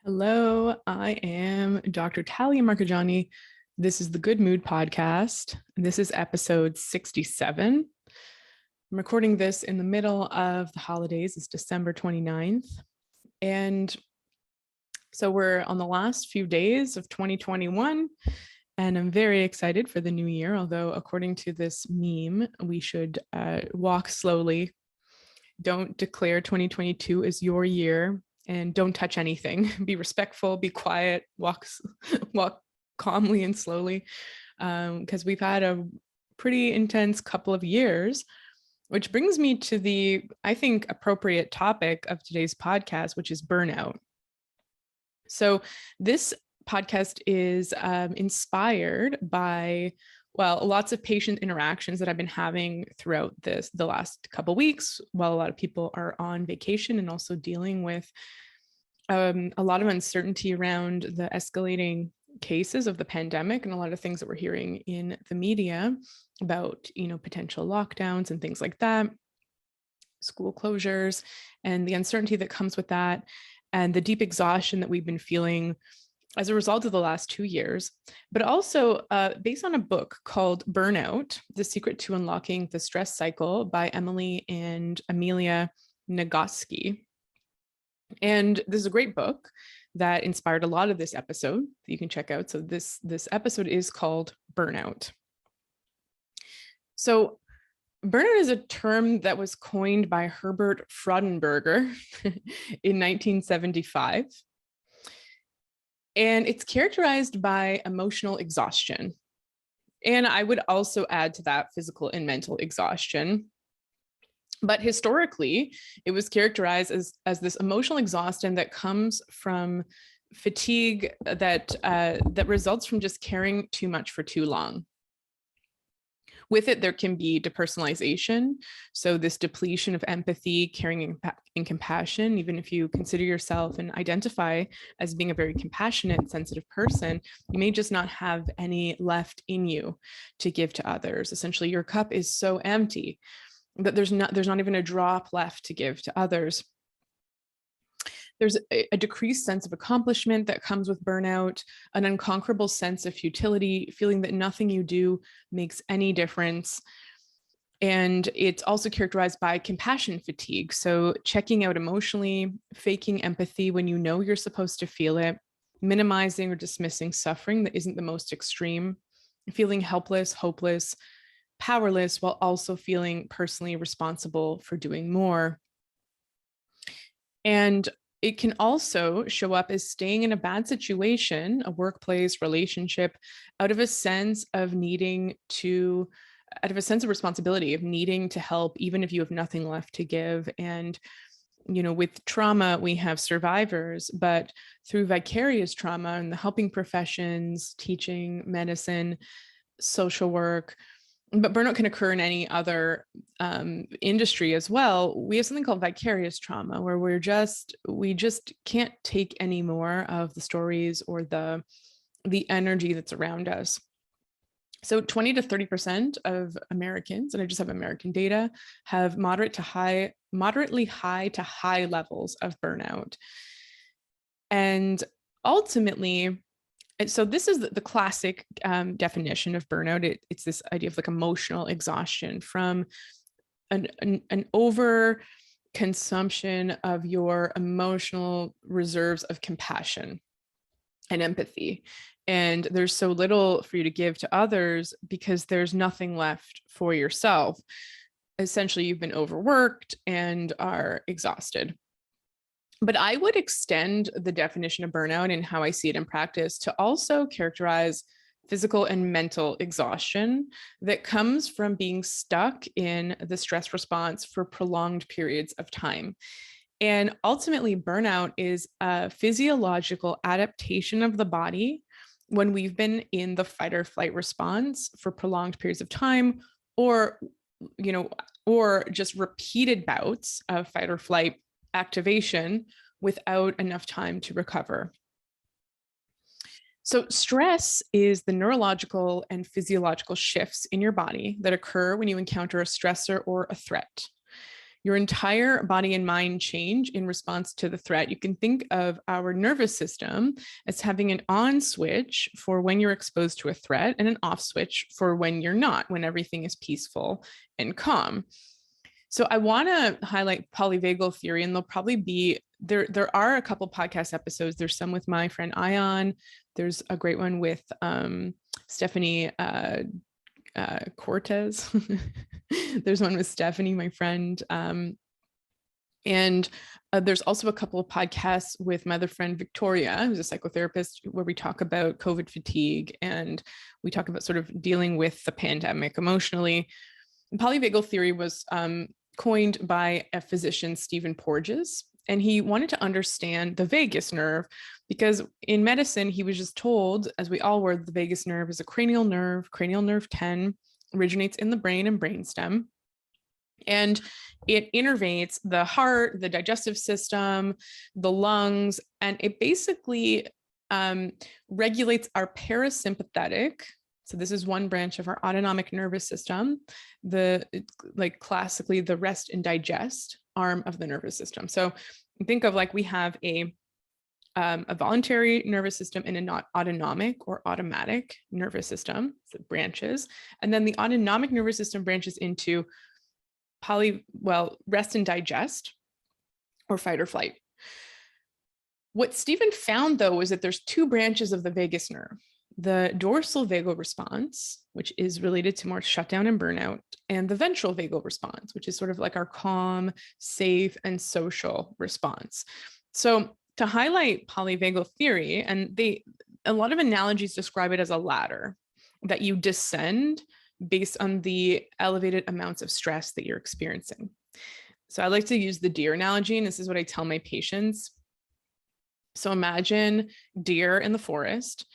Hello, I am Dr. Talia Marcheggiani. This is the Good Mood Podcast. This is episode 67. I'm recording this in the middle of the holidays. It's December 29th. And so we're on the last few days of 2021, and I'm very excited for the new year. Although according to this meme, we should walk slowly. Don't declare 2022 as your year. And don't touch anything. Be respectful, be quiet, walk calmly and slowly, because we've had a pretty intense couple of years, which brings me to the, I think, appropriate topic of today's podcast, which is burnout. So this podcast is inspired by lots of patient interactions that I've been having throughout the last couple of weeks, while a lot of people are on vacation and also dealing with a lot of uncertainty around the escalating cases of the pandemic and a lot of things that we're hearing in the media about, potential lockdowns and things like that, school closures, and the uncertainty that comes with that, and the deep exhaustion that we've been feeling as a result of the last 2 years, but also based on a book called Burnout, The Secret to Unlocking the Stress Cycle by Emily and Amelia Nagoski. And this is a great book that inspired a lot of this episode that you can check out. So this episode is called Burnout. So burnout is a term that was coined by Herbert Freudenberger in 1975. And it's characterized by emotional exhaustion. And I would also add to that physical and mental exhaustion. But historically, it was characterized as this emotional exhaustion that comes from fatigue that results from just caring too much for too long. With it, there can be depersonalization. So this depletion of empathy, caring, and compassion. Even if you consider yourself and identify as being a very compassionate and sensitive person, you may just not have any left in you to give to others. Essentially, your cup is so empty that there's not even a drop left to give to others. There's a decreased sense of accomplishment that comes with burnout, an unconquerable sense of futility, feeling that nothing you do makes any difference. And it's also characterized by compassion fatigue. So checking out emotionally, faking empathy when you know you're supposed to feel it, minimizing or dismissing suffering that isn't the most extreme, feeling helpless, hopeless, powerless, while also feeling personally responsible for doing more. And it can also show up as staying in a bad situation, a workplace, relationship, out of a sense of responsibility, of needing to help, even if you have nothing left to give. And, with trauma, we have survivors, but through vicarious trauma and the helping professions, teaching, medicine, social work, but burnout can occur in any other industry as well. We have something called vicarious trauma, where we just can't take any more of the stories or the energy that's around us. So 20 to 30% of Americans, and I just have American data, have moderately high to high levels of burnout. And ultimately, and so this is the classic definition of burnout. It's this idea of like emotional exhaustion from an over consumption of your emotional reserves of compassion and empathy. And there's so little for you to give to others because there's nothing left for yourself. Essentially, you've been overworked and are exhausted. But I would extend the definition of burnout and how I see it in practice to also characterize physical and mental exhaustion that comes from being stuck in the stress response for prolonged periods of time. And ultimately, burnout is a physiological adaptation of the body when we've been in the fight or flight response for prolonged periods of time, or just repeated bouts of fight or flight activation without enough time to recover. So stress is the neurological and physiological shifts in your body that occur when you encounter a stressor or a threat. Your entire body and mind change in response to the threat. You can think of our nervous system as having an on switch for when you're exposed to a threat and an off switch for when you're not, when everything is peaceful and calm. So I want to highlight polyvagal theory, and there'll probably be, there are a couple podcast episodes. There's some with my friend Ion. There's a great one with Stephanie Cortez. There's one with Stephanie, my friend. And there's also a couple of podcasts with my other friend, Victoria, who's a psychotherapist, where we talk about COVID fatigue and we talk about sort of dealing with the pandemic emotionally. And polyvagal theory was coined by a physician, Stephen Porges, and he wanted to understand the vagus nerve, because in medicine, he was just told, as we all were, the vagus nerve is a cranial nerve 10, originates in the brain and brainstem. And it innervates the heart, the digestive system, the lungs, and it basically regulates our parasympathetic. So this is one branch of our autonomic nervous system, classically the rest and digest arm of the nervous system. So think of like we have a voluntary nervous system and a not autonomic or automatic nervous system, so branches. And then the autonomic nervous system branches into rest and digest, or fight or flight. What Stephen found, though, was that there's two branches of the vagus nerve: the dorsal vagal response, which is related to more shutdown and burnout, and the ventral vagal response, which is sort of like our calm, safe, and social response. So to highlight polyvagal theory, and a lot of analogies describe it as a ladder that you descend based on the elevated amounts of stress that you're experiencing. So I like to use the deer analogy, and this is what I tell my patients. So imagine deer in the forest,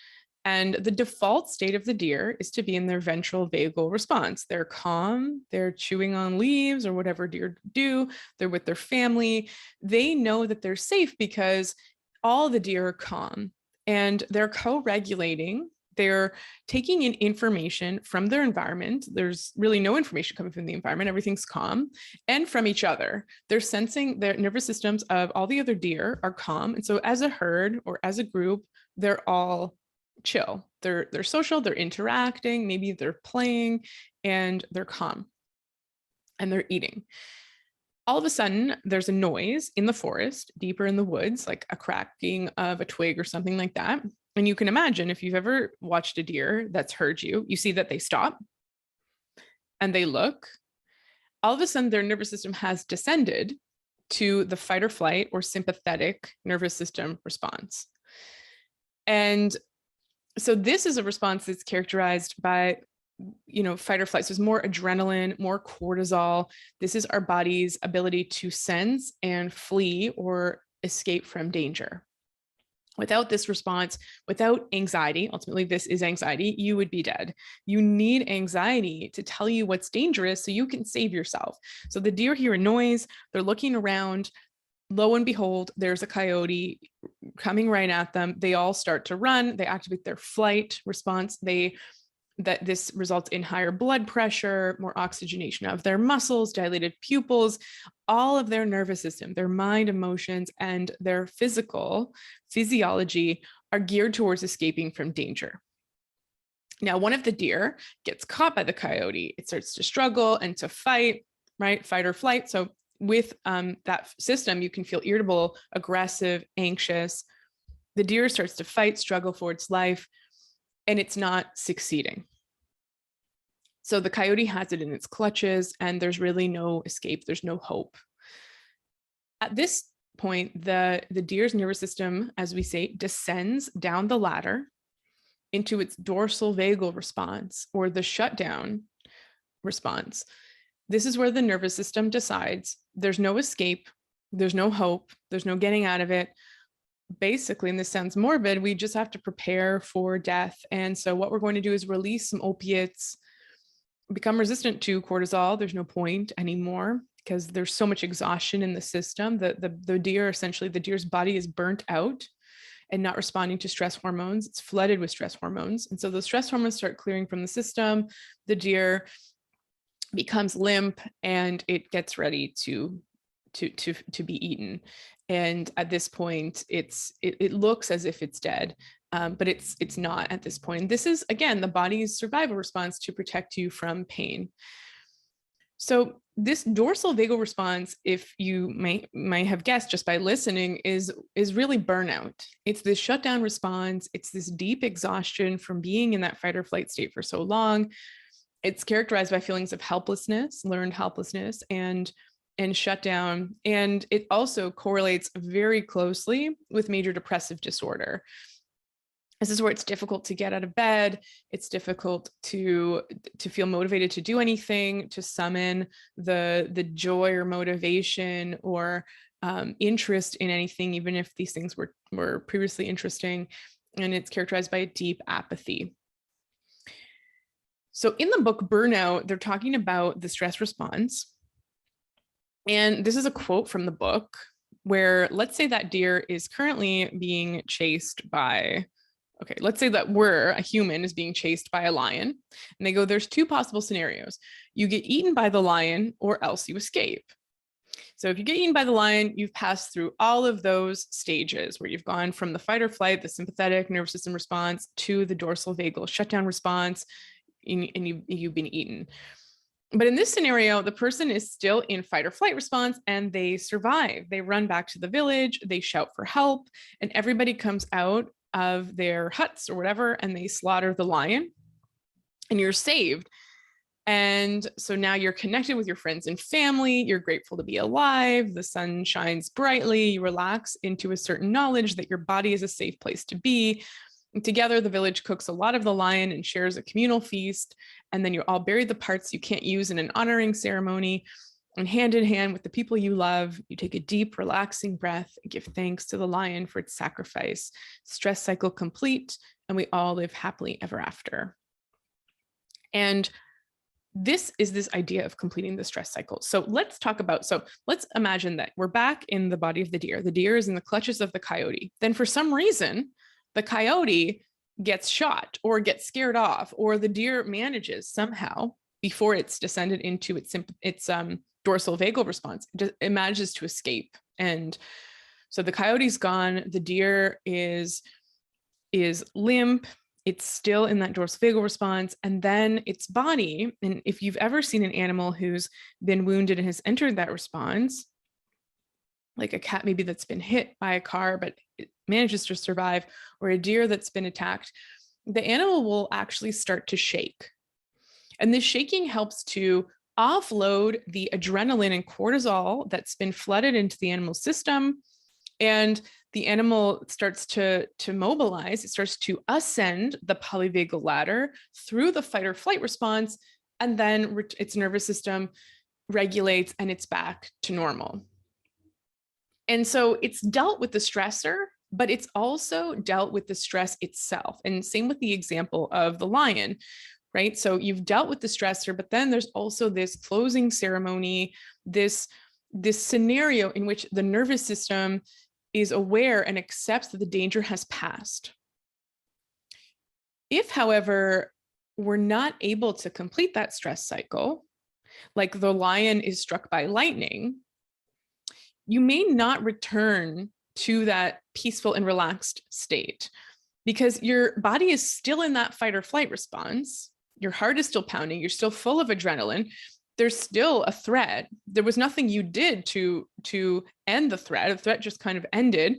and the default state of the deer is to be in their ventral vagal response. They're calm, they're chewing on leaves or whatever deer do, they're with their family. They know that they're safe because all the deer are calm and they're co-regulating. They're taking in information from their environment. There's really no information coming from the environment. Everything's calm, and from each other. They're sensing their nervous systems of all the other deer are calm. And so as a herd or as a group, they're all chill. They're social, they're interacting, maybe they're playing, and they're calm, and they're eating. All of a sudden, there's a noise in the forest, deeper in the woods, like a cracking of a twig or something like that. And you can imagine, if you've ever watched a deer that's heard you, you see that they stop and they look. All of a sudden, their nervous system has descended to the fight or flight or sympathetic nervous system response. And so this is a response that's characterized by, fight or flight. So it's more adrenaline, more cortisol. This is our body's ability to sense and flee or escape from danger. Without this response, without anxiety, ultimately this is anxiety, you would be dead. You need anxiety to tell you what's dangerous so you can save yourself. So the deer hear a noise, they're looking around, lo and behold, there's a coyote coming right at them. They all start to run, they activate their flight response. This results in higher blood pressure, more oxygenation of their muscles, dilated pupils. All of their nervous system, their mind, emotions, and their physiology are geared towards escaping from danger. Now, one of the deer gets caught by the coyote. It starts to struggle and to fight, right? Fight or flight. So with that system, you can feel irritable, aggressive, anxious. The deer starts to fight, struggle for its life, and it's not succeeding. So the coyote has it in its clutches, and there's really no escape. There's no hope. At this point, the deer's nervous system, as we say, descends down the ladder into its dorsal vagal response, or the shutdown response. This is where the nervous system decides there's no escape, there's no hope, there's no getting out of it. Basically, and this sounds morbid, we just have to prepare for death. And so what we're going to do is release some opiates, become resistant to cortisol. There's no point anymore because there's so much exhaustion in the system. The deer, essentially, the deer's body is burnt out and not responding to stress hormones. It's flooded with stress hormones. And so the stress hormones start clearing from the system. The deer becomes limp, and it gets ready to be eaten. And at this point, it looks as if it's dead, but it's not at this point. This is, again, the body's survival response to protect you from pain. So this dorsal vagal response, if you might have guessed just by listening, is really burnout. It's this shutdown response. It's this deep exhaustion from being in that fight or flight state for so long. It's characterized by feelings of helplessness, learned helplessness, and shutdown. And it also correlates very closely with major depressive disorder. This is where it's difficult to get out of bed. It's difficult to feel motivated to do anything, to summon the joy or motivation or interest in anything, even if these things were previously interesting. And it's characterized by a deep apathy. So in the book Burnout, they're talking about the stress response. And this is a quote from the book where, let's say that deer is currently being chased by, okay, let's say that a human is being chased by a lion. And they go, there's two possible scenarios. You get eaten by the lion or else you escape. So if you get eaten by the lion, you've passed through all of those stages where you've gone from the fight or flight, the sympathetic nervous system response, to the dorsal vagal shutdown response, and you've been eaten. But in this scenario, the person is still in fight or flight response and they survive. They run back to the village, they shout for help, and everybody comes out of their huts or whatever, and they slaughter the lion, and you're saved. And so now you're connected with your friends and family. You're grateful to be alive. The sun shines brightly. You relax into a certain knowledge that your body is a safe place to be. And together, the village cooks a lot of the lion and shares a communal feast. And then you all bury the parts you can't use in an honoring ceremony. And hand in hand with the people you love, you take a deep, relaxing breath and give thanks to the lion for its sacrifice. Stress cycle complete, and we all live happily ever after. And this is this idea of completing the stress cycle. So let's imagine that we're back in the body of the deer. The deer is in the clutches of the coyote. Then for some reason, the coyote gets shot or gets scared off, or the deer manages somehow, before it's descended into its dorsal vagal response, it manages to escape. And so the coyote's gone, the deer is limp, it's still in that dorsal vagal response, and then its body, and if you've ever seen an animal who's been wounded and has entered that response, like a cat maybe that's been hit by a car but it manages to survive, or a deer that's been attacked, the animal will actually start to shake. And this shaking helps to offload the adrenaline and cortisol that's been flooded into the animal system, and the animal starts to mobilize. It starts to ascend the polyvagal ladder through the fight or flight response, and then its nervous system regulates and it's back to normal. And so it's dealt with the stressor, but it's also dealt with the stress itself. And same with the example of the lion, right? So you've dealt with the stressor, but then there's also this closing ceremony, this scenario in which the nervous system is aware and accepts that the danger has passed. If, however, we're not able to complete that stress cycle, like the lion is struck by lightning, you may not return to that peaceful and relaxed state because your body is still in that fight or flight response. Your heart is still pounding. You're still full of adrenaline. There's still a threat. There was nothing you did to end the threat. The threat just kind of ended.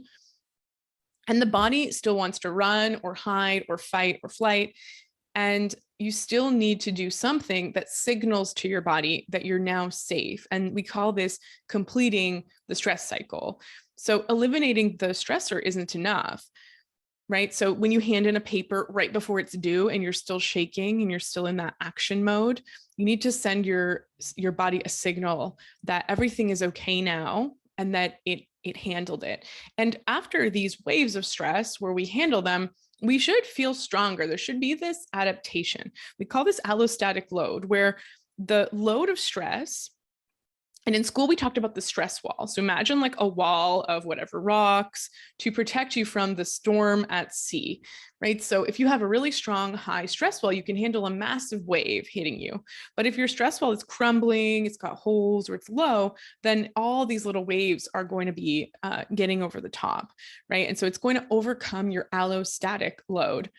And the body still wants to run or hide or fight or flight. And you still need to do something that signals to your body that you're now safe. And we call this completing the stress cycle. So eliminating the stressor isn't enough, right? So when you hand in a paper right before it's due and you're still shaking and you're still in that action mode, you need to send your body a signal that everything is okay now and that it handled it. And after these waves of stress where we handle them, we should feel stronger. There should be this adaptation. We call this allostatic load, where the load of stress And in school, we talked about the stress wall. So imagine like a wall of whatever rocks to protect you from the storm at sea, right? So if you have a really strong high stress wall, you can handle a massive wave hitting you. But if your stress wall is crumbling, it's got holes or it's low, then all these little waves are going to be getting over the top, right? And so it's going to overcome your allostatic load.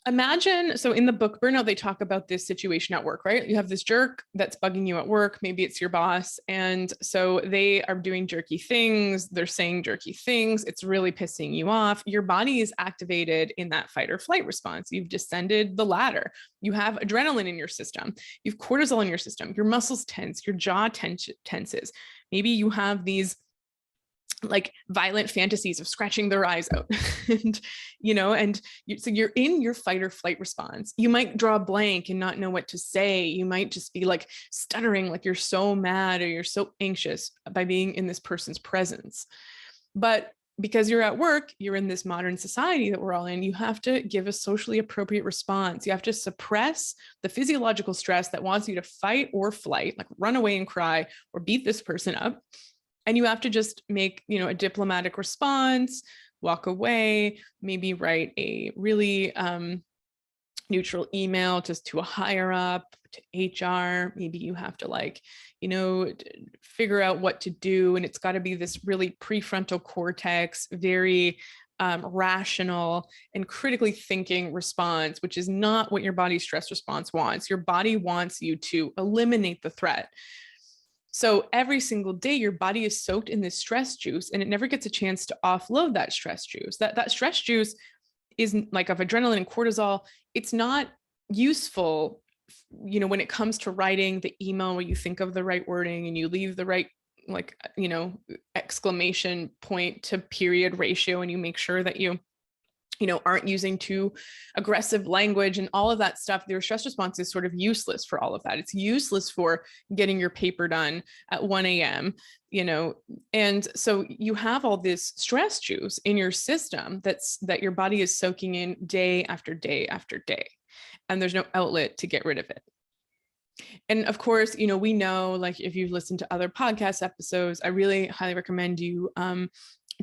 Imagine, so in the book Burnout, they talk about this situation at work, right? You have this jerk that's bugging you at work. Maybe it's your boss. And so they are doing jerky things. They're saying jerky things. It's really pissing you off. Your body is activated in that fight or flight response. You've descended the ladder. You have adrenaline in your system. You have cortisol in your system. Your muscles tense. Your jaw tenses. Maybe you have these like violent fantasies of scratching their eyes out and so you're in your fight or flight response. You might draw a blank and not know what to say. You might just be like stuttering, like you're so mad or you're so anxious by being in this person's presence. But because you're at work, you're in this modern society that we're all in, you have to give a socially appropriate response. You have to suppress the physiological stress that wants you to fight or flight, like run away and cry or beat this person up. And you have to just make, a diplomatic response, walk away, maybe write a really neutral email just to a higher up, to HR. Maybe you have to figure out what to do. And it's got to be this really prefrontal cortex, very rational and critically thinking response, which is not what your body's stress response wants. Your body wants you to eliminate the threat. So every single day, your body is soaked in this stress juice and it never gets a chance to offload that stress juice. That stress juice is like of adrenaline and cortisol. It's not useful, when it comes to writing the email where you think of the right wording and you leave the right, exclamation point to period ratio, and you make sure that you aren't using too aggressive language and all of that stuff. Their stress response is sort of useless for all of that. It's useless for getting your paper done at 1 a.m., and so you have all this stress juice in your system that your body is soaking in day after day after day, and there's no outlet to get rid of it. And of course, we know, like if you've listened to other podcast episodes, I really highly recommend you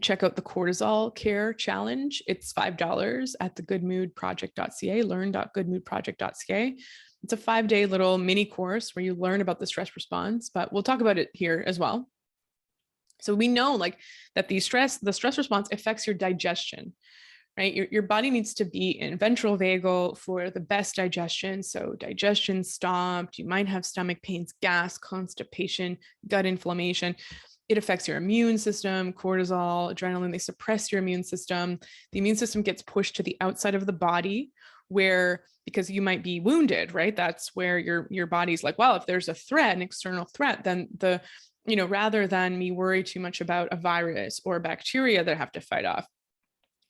check out the Cortisol Care Challenge. It's $5 at the goodmoodproject.ca, learn.goodmoodproject.ca. It's a 5-day little mini course where you learn about the stress response, but we'll talk about it here as well. So we know that the stress response affects your digestion, right? Your body needs to be in ventral vagal for the best digestion. So digestion stopped, you might have stomach pains, gas, constipation, gut inflammation. It affects your immune system, cortisol, adrenaline, they suppress your immune system. The immune system gets pushed to the outside of the body because you might be wounded, right? That's where your body's like, well, if there's a threat, an external threat, then rather than me worry too much about a virus or bacteria that I have to fight off,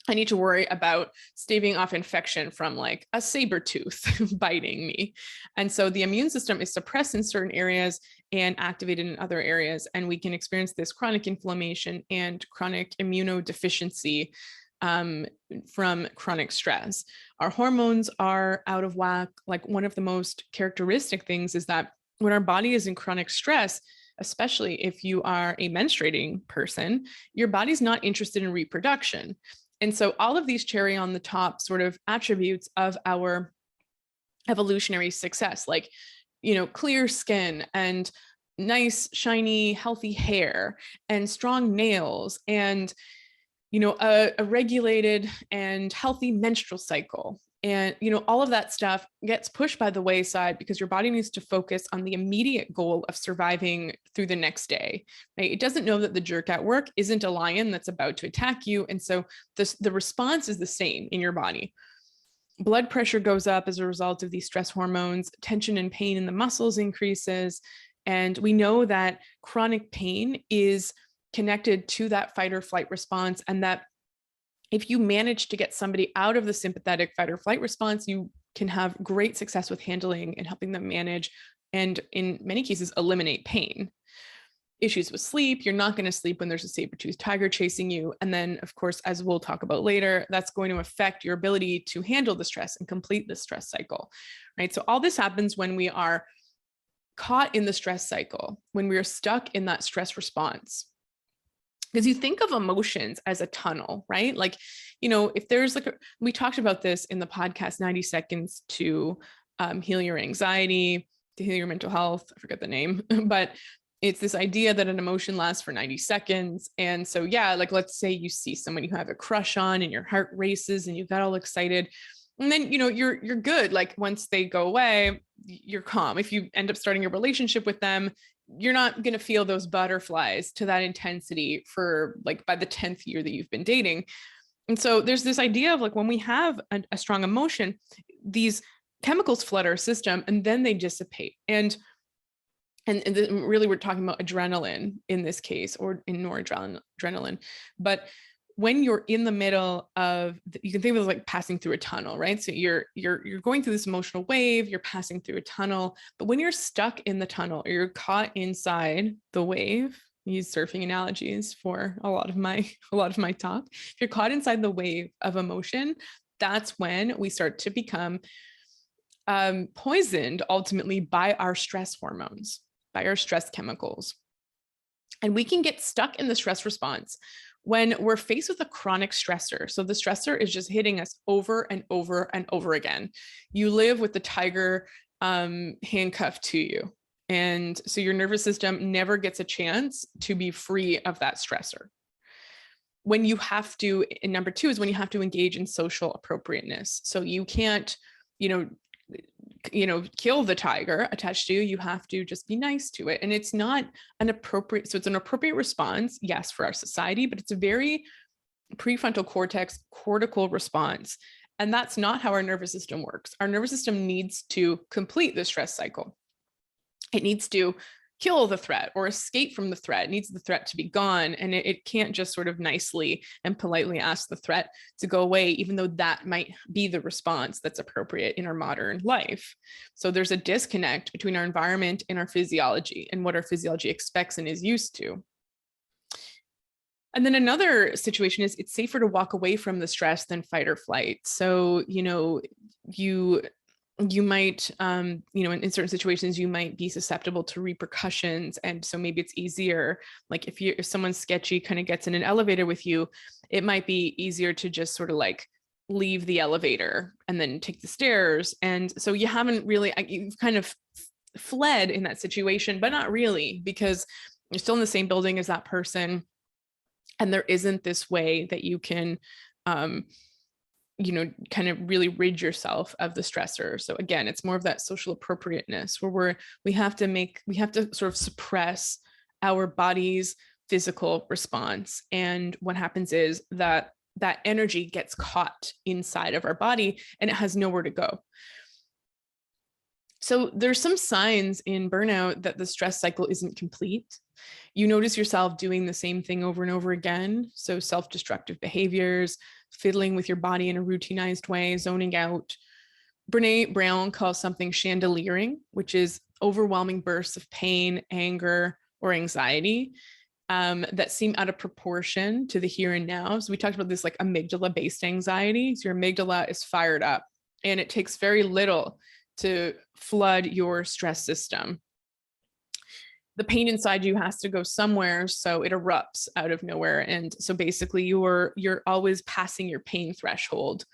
I need to worry about staving off infection from like a saber tooth biting me. And so the immune system is suppressed in certain areas and activated in other areas. And we can experience this chronic inflammation and chronic immunodeficiency from chronic stress. Our hormones are out of whack. Like one of the most characteristic things is that when our body is in chronic stress, especially if you are a menstruating person, your body's not interested in reproduction. And so all of these cherry on the top sort of attributes of our evolutionary success, like, clear skin and nice, shiny, healthy hair and strong nails and, a regulated and healthy menstrual cycle. And, all of that stuff gets pushed by the wayside because your body needs to focus on the immediate goal of surviving through the next day, right? It doesn't know that the jerk at work isn't a lion that's about to attack you. And so the response is the same in your body. Blood pressure goes up as a result of these stress hormones, tension and pain in the muscles increases. And we know that chronic pain is connected to that fight or flight response, and that if you manage to get somebody out of the sympathetic fight or flight response, you can have great success with handling and helping them manage, and in many cases, eliminate pain. Issues with sleep, you're not going to sleep when there's a saber-toothed tiger chasing you. And then, of course, as we'll talk about later, that's going to affect your ability to handle the stress and complete the stress cycle, right? So all this happens when we are caught in the stress cycle, when we're stuck in that stress response. Because you think of emotions as a tunnel, right? Like, if there's we talked about this in the podcast, 90 seconds to heal your anxiety, to heal your mental health. I forget the name, but it's this idea that an emotion lasts for 90 seconds. And so, yeah, like let's say you see someone you have a crush on and your heart races and you got all excited. And then, you're good. Like once they go away, you're calm. If you end up starting a relationship with them, you're not going to feel those butterflies to that intensity for like by the 10th year that you've been dating. And so there's this idea of like when we have a strong emotion, these chemicals flood our system and then they dissipate. And really we're talking about adrenaline in this case, or in noradrenaline. But when you're in the middle of, you can think of it like passing through a tunnel, right? So you're going through this emotional wave, you're passing through a tunnel, but when you're stuck in the tunnel or you're caught inside the wave, I use surfing analogies for a lot of my talk. If you're caught inside the wave of emotion, that's when we start to become poisoned ultimately by our stress hormones, by our stress chemicals. And we can get stuck in the stress response when we're faced with a chronic stressor. So the stressor is just hitting us over and over and over again. You live with the tiger handcuffed to you. And so your nervous system never gets a chance to be free of that stressor. When you have to, and number two is when you have to engage in social appropriateness. So you can't, kill the tiger attached to you. You have to just be nice to it. And it's not an appropriate, so it's an appropriate response, yes, for our society, but it's a very prefrontal cortex cortical response. And that's not how our nervous system works. Our nervous system needs to complete the stress cycle. It needs to kill the threat or escape from the threat. It needs the threat to be gone. And it can't just sort of nicely and politely ask the threat to go away, even though that might be the response that's appropriate in our modern life. So there's a disconnect between our environment and our physiology and what our physiology expects and is used to. And then another situation is it's safer to walk away from the stress than fight or flight. So, you might, in certain situations, you might be susceptible to repercussions. And so maybe it's easier, like if someone sketchy kind of gets in an elevator with you, it might be easier to just sort of like leave the elevator and then take the stairs. And so you haven't really, you've kind of fled in that situation, but not really, because you're still in the same building as that person. And there isn't this way that you can, kind of really rid yourself of the stressor. So again, it's more of that social appropriateness where we have to sort of suppress our body's physical response. And what happens is that energy gets caught inside of our body and it has nowhere to go. So there's some signs in burnout that the stress cycle isn't complete. You notice yourself doing the same thing over and over again. So self-destructive behaviors, fiddling with your body in a routinized way, zoning out. Brene Brown calls something chandeliering, which is overwhelming bursts of pain, anger, or anxiety that seem out of proportion to the here and now. So we talked about this like amygdala-based anxiety. So your amygdala is fired up and it takes very little to flood your stress system. The pain inside you has to go somewhere, so it erupts out of nowhere. And so basically you're always passing your pain threshold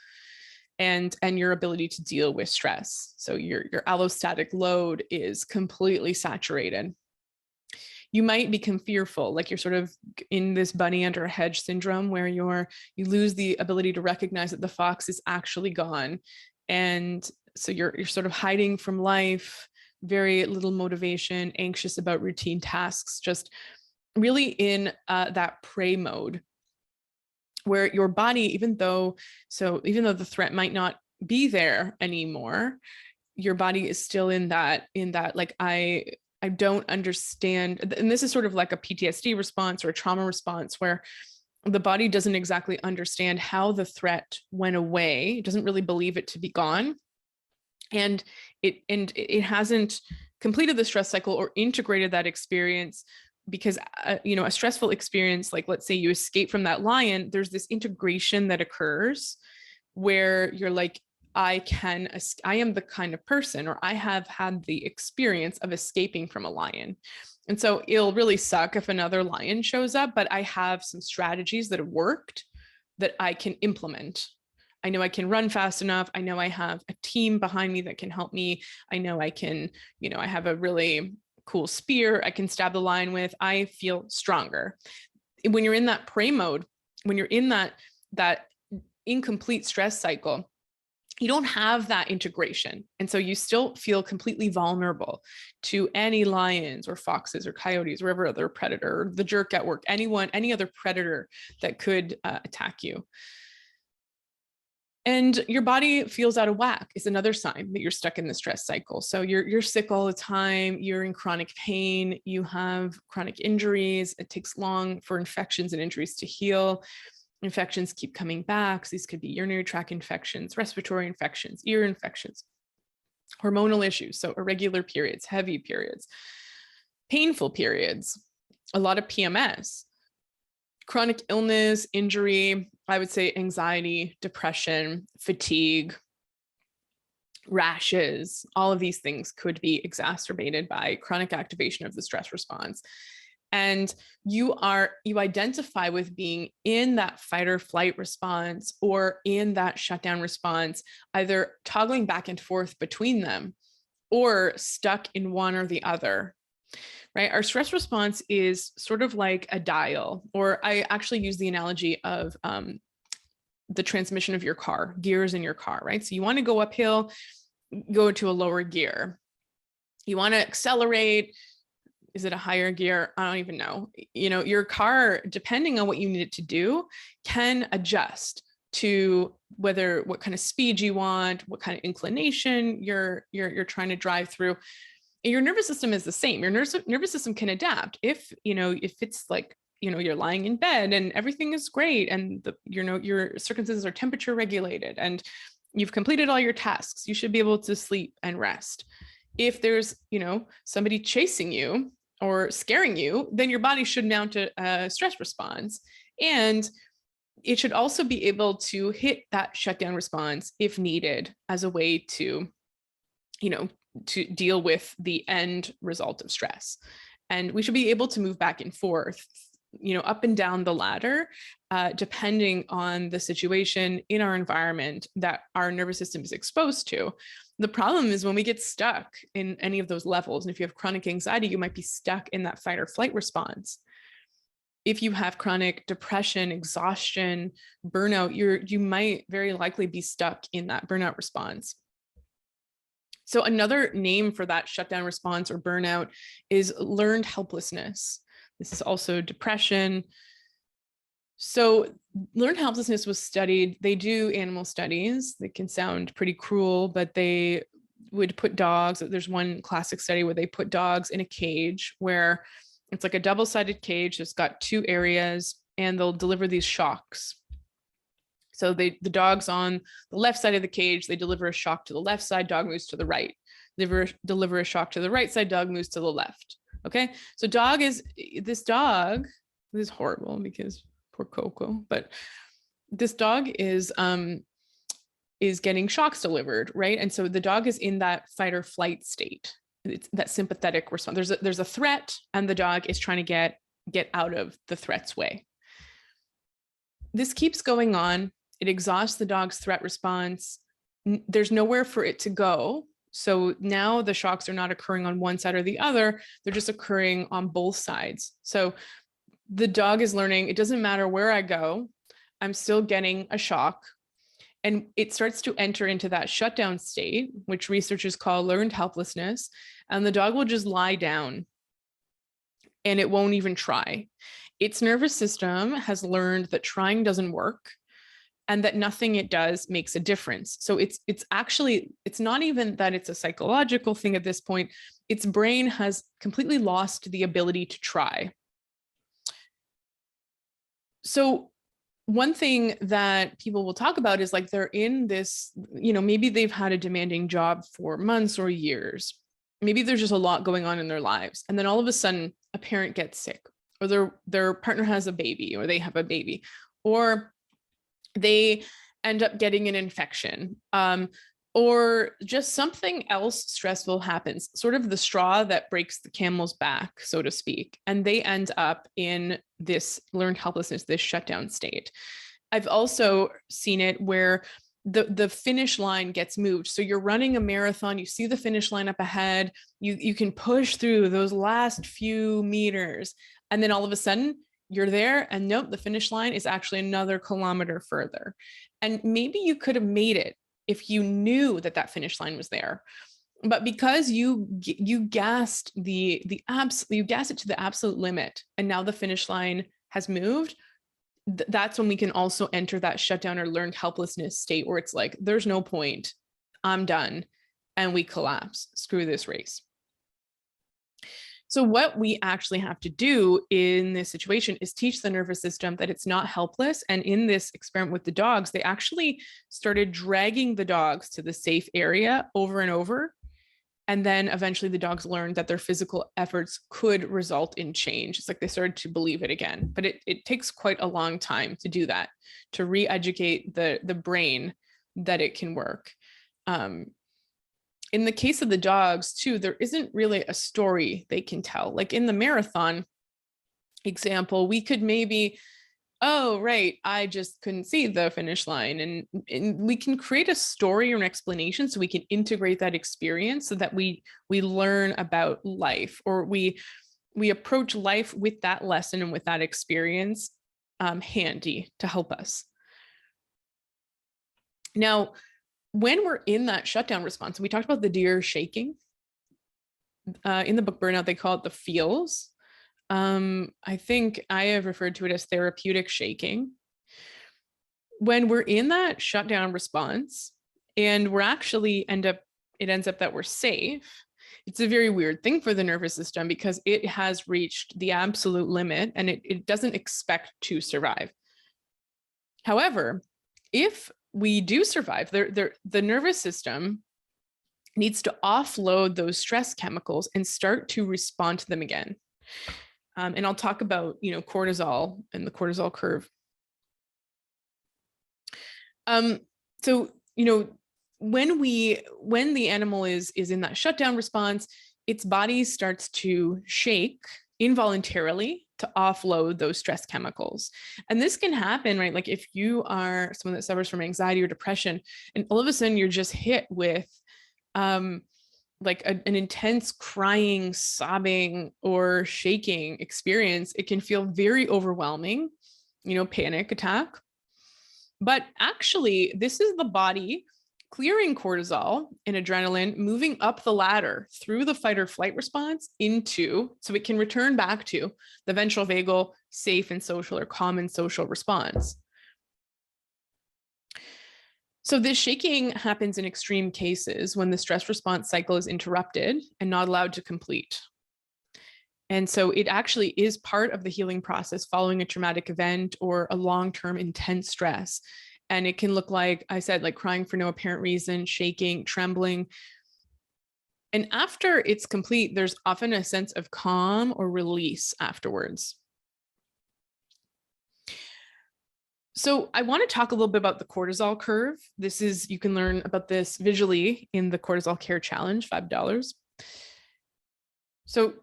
and your ability to deal with stress. So your allostatic load is completely saturated. You might become fearful, like you're sort of in this bunny under a hedge syndrome where you lose the ability to recognize that the fox is actually gone. And so you're sort of hiding from life, very little motivation, anxious about routine tasks, just really in that prey mode where your body, even though the threat might not be there anymore, your body is still in that like, I don't understand. And this is sort of like a PTSD response or a trauma response where the body doesn't exactly understand how the threat went away. It doesn't really believe it to be gone. And it hasn't completed the stress cycle or integrated that experience because, a stressful experience, like let's say you escape from that lion, there's this integration that occurs where you're like, I am the kind of person, or I have had the experience of escaping from a lion. And so it'll really suck if another lion shows up, but I have some strategies that have worked that I can implement. I know I can run fast enough. I know I have a team behind me that can help me. I know I can, I have a really cool spear I can stab the lion with. I feel stronger. When you're in that prey mode, when you're in that incomplete stress cycle, you don't have that integration. And so you still feel completely vulnerable to any lions or foxes or coyotes, or whatever other predator, the jerk at work, any other predator that could attack you. And your body feels out of whack is another sign that you're stuck in the stress cycle. So you're sick all the time, you're in chronic pain, you have chronic injuries. It takes long for infections and injuries to heal. Infections keep coming back. So these could be urinary tract infections, respiratory infections, ear infections, hormonal issues. So irregular periods, heavy periods, painful periods, a lot of PMS, chronic illness, injury, I would say anxiety, depression, fatigue, rashes. All of these things could be exacerbated by chronic activation of the stress response. And you identify with being in that fight or flight response or in that shutdown response, either toggling back and forth between them or stuck in one or the other, right? Our stress response is sort of like a dial, or I actually use the analogy of the transmission of your car, gears in your car, right? So you want to go uphill, go to a lower gear. You want to accelerate. Is it a higher gear? I don't even know. Your car, depending on what you need it to do, can adjust to what kind of speed you want, what kind of inclination you're trying to drive through. Your nervous system is the same. Your nervous system can adapt. If it's like, you're lying in bed and everything is great, and your circumstances are temperature regulated and you've completed all your tasks, you should be able to sleep and rest. If there's, somebody chasing you or scaring you, then your body should mount a stress response. And it should also be able to hit that shutdown response if needed as a way to, to deal with the end result of stress. And we should be able to move back and forth, up and down the ladder, depending on the situation in our environment that our nervous system is exposed to. The problem is when we get stuck in any of those levels, and if you have chronic anxiety, you might be stuck in that fight or flight response. If you have chronic depression, exhaustion, burnout, you might very likely be stuck in that burnout response. So another name for that shutdown response or burnout is learned helplessness. This is also depression. So learned helplessness was studied. They do animal studies. They can sound pretty cruel, but they would put dogs. There's one classic study where they put dogs in a cage where it's like a double-sided cage. It's got two areas, and they'll deliver these shocks. So the dog's on the left side of the cage, they deliver a shock to the left side, dog moves to the right. Deliver a shock to the right side, dog moves to the left. Okay. So this dog is horrible because poor Coco, but this dog is getting shocks delivered, right? And so the dog is in that fight or flight state. It's that sympathetic response. There's a threat, and the dog is trying to get out of the threat's way. This keeps going on. It exhausts the dog's threat response. There's nowhere for it to go. So now the shocks are not occurring on one side or the other. They're just occurring on both sides. So the dog is learning, it doesn't matter where I go, I'm still getting a shock. And it starts to enter into that shutdown state, which researchers call learned helplessness. And the dog will just lie down and it won't even try. Its nervous system has learned that trying doesn't work and that nothing it does makes a difference. So it's not even that it's a psychological thing at this point. Its brain has completely lost the ability to try. So one thing that people will talk about is like they're in this, maybe they've had a demanding job for months or years. Maybe there's just a lot going on in their lives. And then all of a sudden a parent gets sick, or their partner has a baby, or they have a baby, or they end up getting an infection, or just something else stressful happens, sort of the straw that breaks the camel's back, so to speak, and they end up in this learned helplessness, this shutdown state. I've also seen it where the finish line gets moved. So you're running a marathon, you see the finish line up ahead, you can push through those last few meters, and then all of a sudden you're there, and nope, the finish line is actually another kilometer further. And maybe you could have made it if you knew that that finish line was there, but because you gassed you gassed it to the absolute limit, and now the finish line has moved, that's when we can also enter that shutdown or learned helplessness state where it's like, there's no point, I'm done, and we collapse, screw this race. So what we actually have to do in this situation is teach the nervous system that it's not helpless. And in this experiment with the dogs, they actually started dragging the dogs to the safe area over and over. And then eventually the dogs learned that their physical efforts could result in change. It's like they started to believe it again, but it takes quite a long time to do that, to re-educate the brain that it can work. In the case of the dogs too, there isn't really a story they can tell. Like in the marathon example, we could maybe, oh, right, I just couldn't see the finish line. And we can create a story or an explanation so we can integrate that experience so that we learn about life, or we approach life with that lesson and with that experience handy to help us. Now, when we're in that shutdown response, we talked about the deer shaking. In the book Burnout, they call it the feels. I think I have referred to it as therapeutic shaking. When we're in that shutdown response and we're actually it ends up that we're safe, it's a very weird thing for the nervous system because it has reached the absolute limit and it doesn't expect to survive. However, if we do survive, the nervous system needs to offload those stress chemicals and start to respond to them again. And I'll talk about, cortisol and the cortisol curve. So, when the animal is in that shutdown response, its body starts to shake involuntarily to offload those stress chemicals. And this can happen, right? Like if you are someone that suffers from anxiety or depression, and all of a sudden you're just hit with like an intense crying, sobbing, or shaking experience, it can feel very overwhelming, panic attack. But actually, this is the body clearing cortisol and adrenaline, moving up the ladder through the fight or flight response so it can return back to the ventral vagal safe and social or common social response. So this shaking happens in extreme cases when the stress response cycle is interrupted and not allowed to complete. And so it actually is part of the healing process following a traumatic event or a long-term intense stress. And it can look like I said, like crying for no apparent reason, shaking, trembling. And after it's complete, there's often a sense of calm or release afterwards. So I want to talk a little bit about the cortisol curve. You can learn about this visually in the Cortisol Care Challenge, $5. So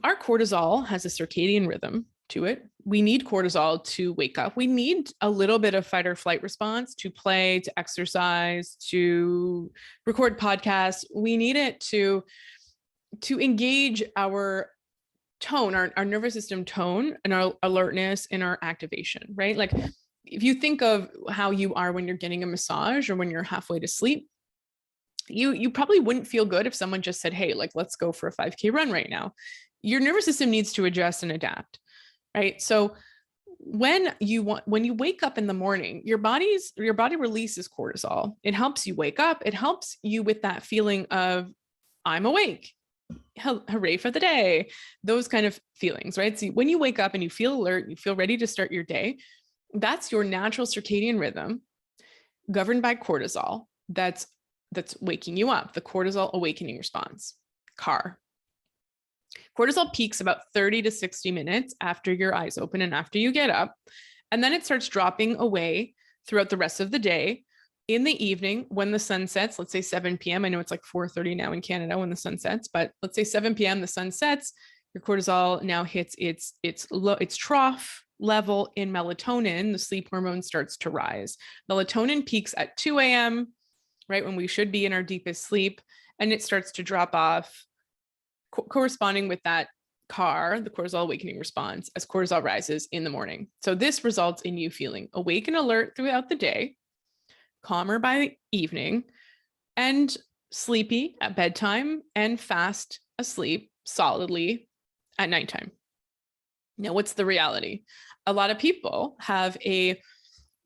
our cortisol has a circadian rhythm to it. We need cortisol to wake up. We need a little bit of fight or flight response to play, to exercise, to record podcasts. We need it to engage our tone, our nervous system tone, and our alertness and our activation, right? Like if you think of how you are when you're getting a massage or when you're halfway to sleep, you probably wouldn't feel good if someone just said, hey, like, let's go for a 5K run right now. Your nervous system needs to adjust and adapt, right? So when you wake up in the morning, your body releases cortisol. It helps you wake up. It helps you with that feeling of I'm awake. Hooray for the day. Those kind of feelings, right? So when you wake up and you feel alert, you feel ready to start your day, that's your natural circadian rhythm governed by cortisol. That's waking you up, the cortisol awakening response, CAR. Cortisol peaks about 30 to 60 minutes after your eyes open and after you get up. And then it starts dropping away throughout the rest of the day. In the evening, when the sun sets, let's say 7 p.m. I know it's like 4:30 now in Canada when the sun sets, but let's say 7 p.m. the sun sets, your cortisol now hits its trough level in melatonin. The sleep hormone starts to rise. Melatonin peaks at 2 a.m., right when we should be in our deepest sleep, and it starts to drop off, corresponding with that the cortisol awakening response, as cortisol rises in the morning. So this results in you feeling awake and alert throughout the day, calmer by evening, and sleepy at bedtime, and fast asleep solidly at nighttime. Now, what's the reality? A lot of people have a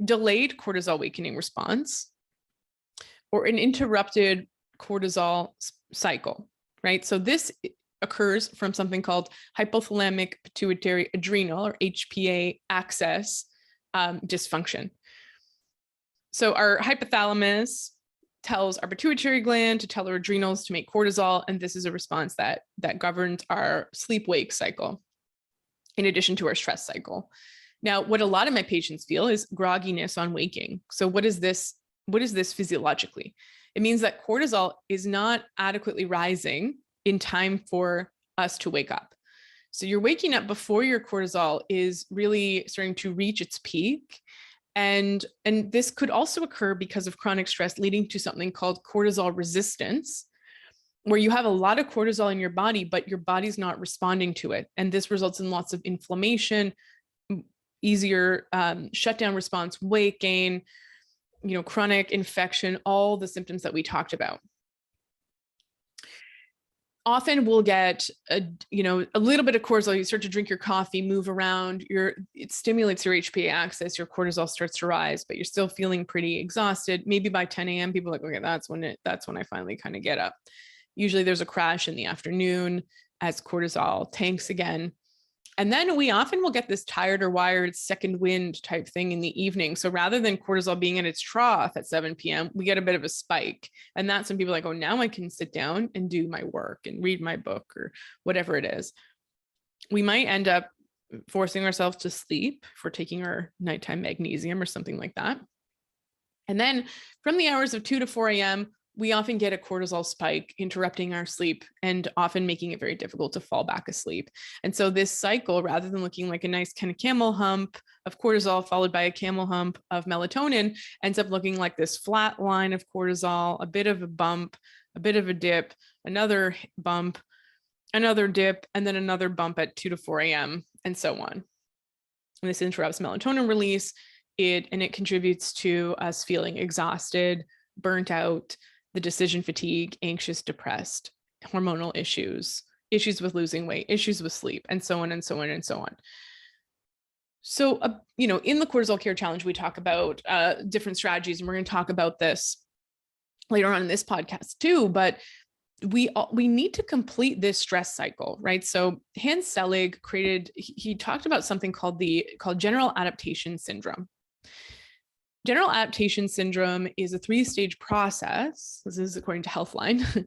delayed cortisol awakening response or an interrupted cortisol cycle, right? So this occurs from something called hypothalamic pituitary adrenal, or HPA axis dysfunction. So our hypothalamus tells our pituitary gland to tell our adrenals to make cortisol, and this is a response that governs our sleep-wake cycle, in addition to our stress cycle. Now, what a lot of my patients feel is grogginess on waking. So what is this physiologically? It means that cortisol is not adequately rising in time for us to wake up. So you're waking up before your cortisol is really starting to reach its peak. And this could also occur because of chronic stress, leading to something called cortisol resistance, where you have a lot of cortisol in your body, but your body's not responding to it. And this results in lots of inflammation, easier shutdown response, weight gain, chronic infection, all the symptoms that we talked about. Often we'll get a little bit of cortisol. You start to drink your coffee, move around, it stimulates your HPA axis, your cortisol starts to rise, but you're still feeling pretty exhausted. Maybe by 10 a.m. people are like, okay, that's when I finally kind of get up. Usually there's a crash in the afternoon as cortisol tanks again. And then we often will get this tired or wired second wind type thing in the evening. So rather than cortisol being at its trough at 7 p.m., we get a bit of a spike. And that's when people are like, oh, now I can sit down and do my work and read my book or whatever it is. We might end up forcing ourselves to sleep if we're taking our nighttime magnesium or something like that. And then from the hours of 2 to 4 a.m., we often get a cortisol spike, interrupting our sleep and often making it very difficult to fall back asleep. And so this cycle, rather than looking like a nice kind of camel hump of cortisol followed by a camel hump of melatonin, ends up looking like this flat line of cortisol, a bit of a bump, a bit of a dip, another bump, another dip, and then another bump at 2 to 4 a.m. and so on. And this interrupts melatonin release, and it contributes to us feeling exhausted, burnt out, the decision fatigue, anxious, depressed, hormonal issues with losing weight, issues with sleep, and so on and so on and so on. So, in the Cortisol Care Challenge, we talk about different strategies, and we're going to talk about this later on in this podcast too, but we need to complete this stress cycle, right? So Hans Selig he talked about something called general adaptation syndrome. General adaptation syndrome is a 3-stage process. This is according to Healthline.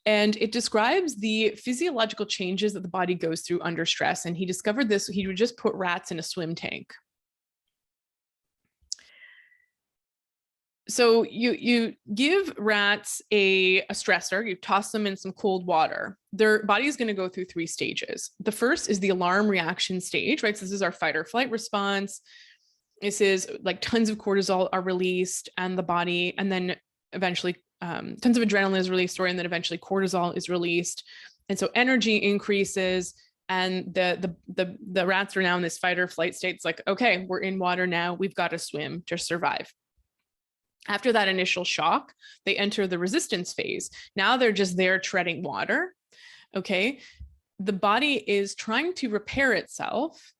And it describes the physiological changes that the body goes through under stress. And he discovered this, he would just put rats in a swim tank. So you give rats a stressor, you toss them in some cold water. Their body is going to go through 3 stages. The first is the alarm reaction stage, right? So this is our fight or flight response. This is like tons of cortisol are released and the body, and then eventually tons of adrenaline is released, and then eventually cortisol is released. And so energy increases, and the rats are now in this fight or flight state. It's like, okay, we're in water now. We've got to swim to survive. After that initial shock, they enter the resistance phase. Now they're just there treading water. Okay. The body is trying to repair itself.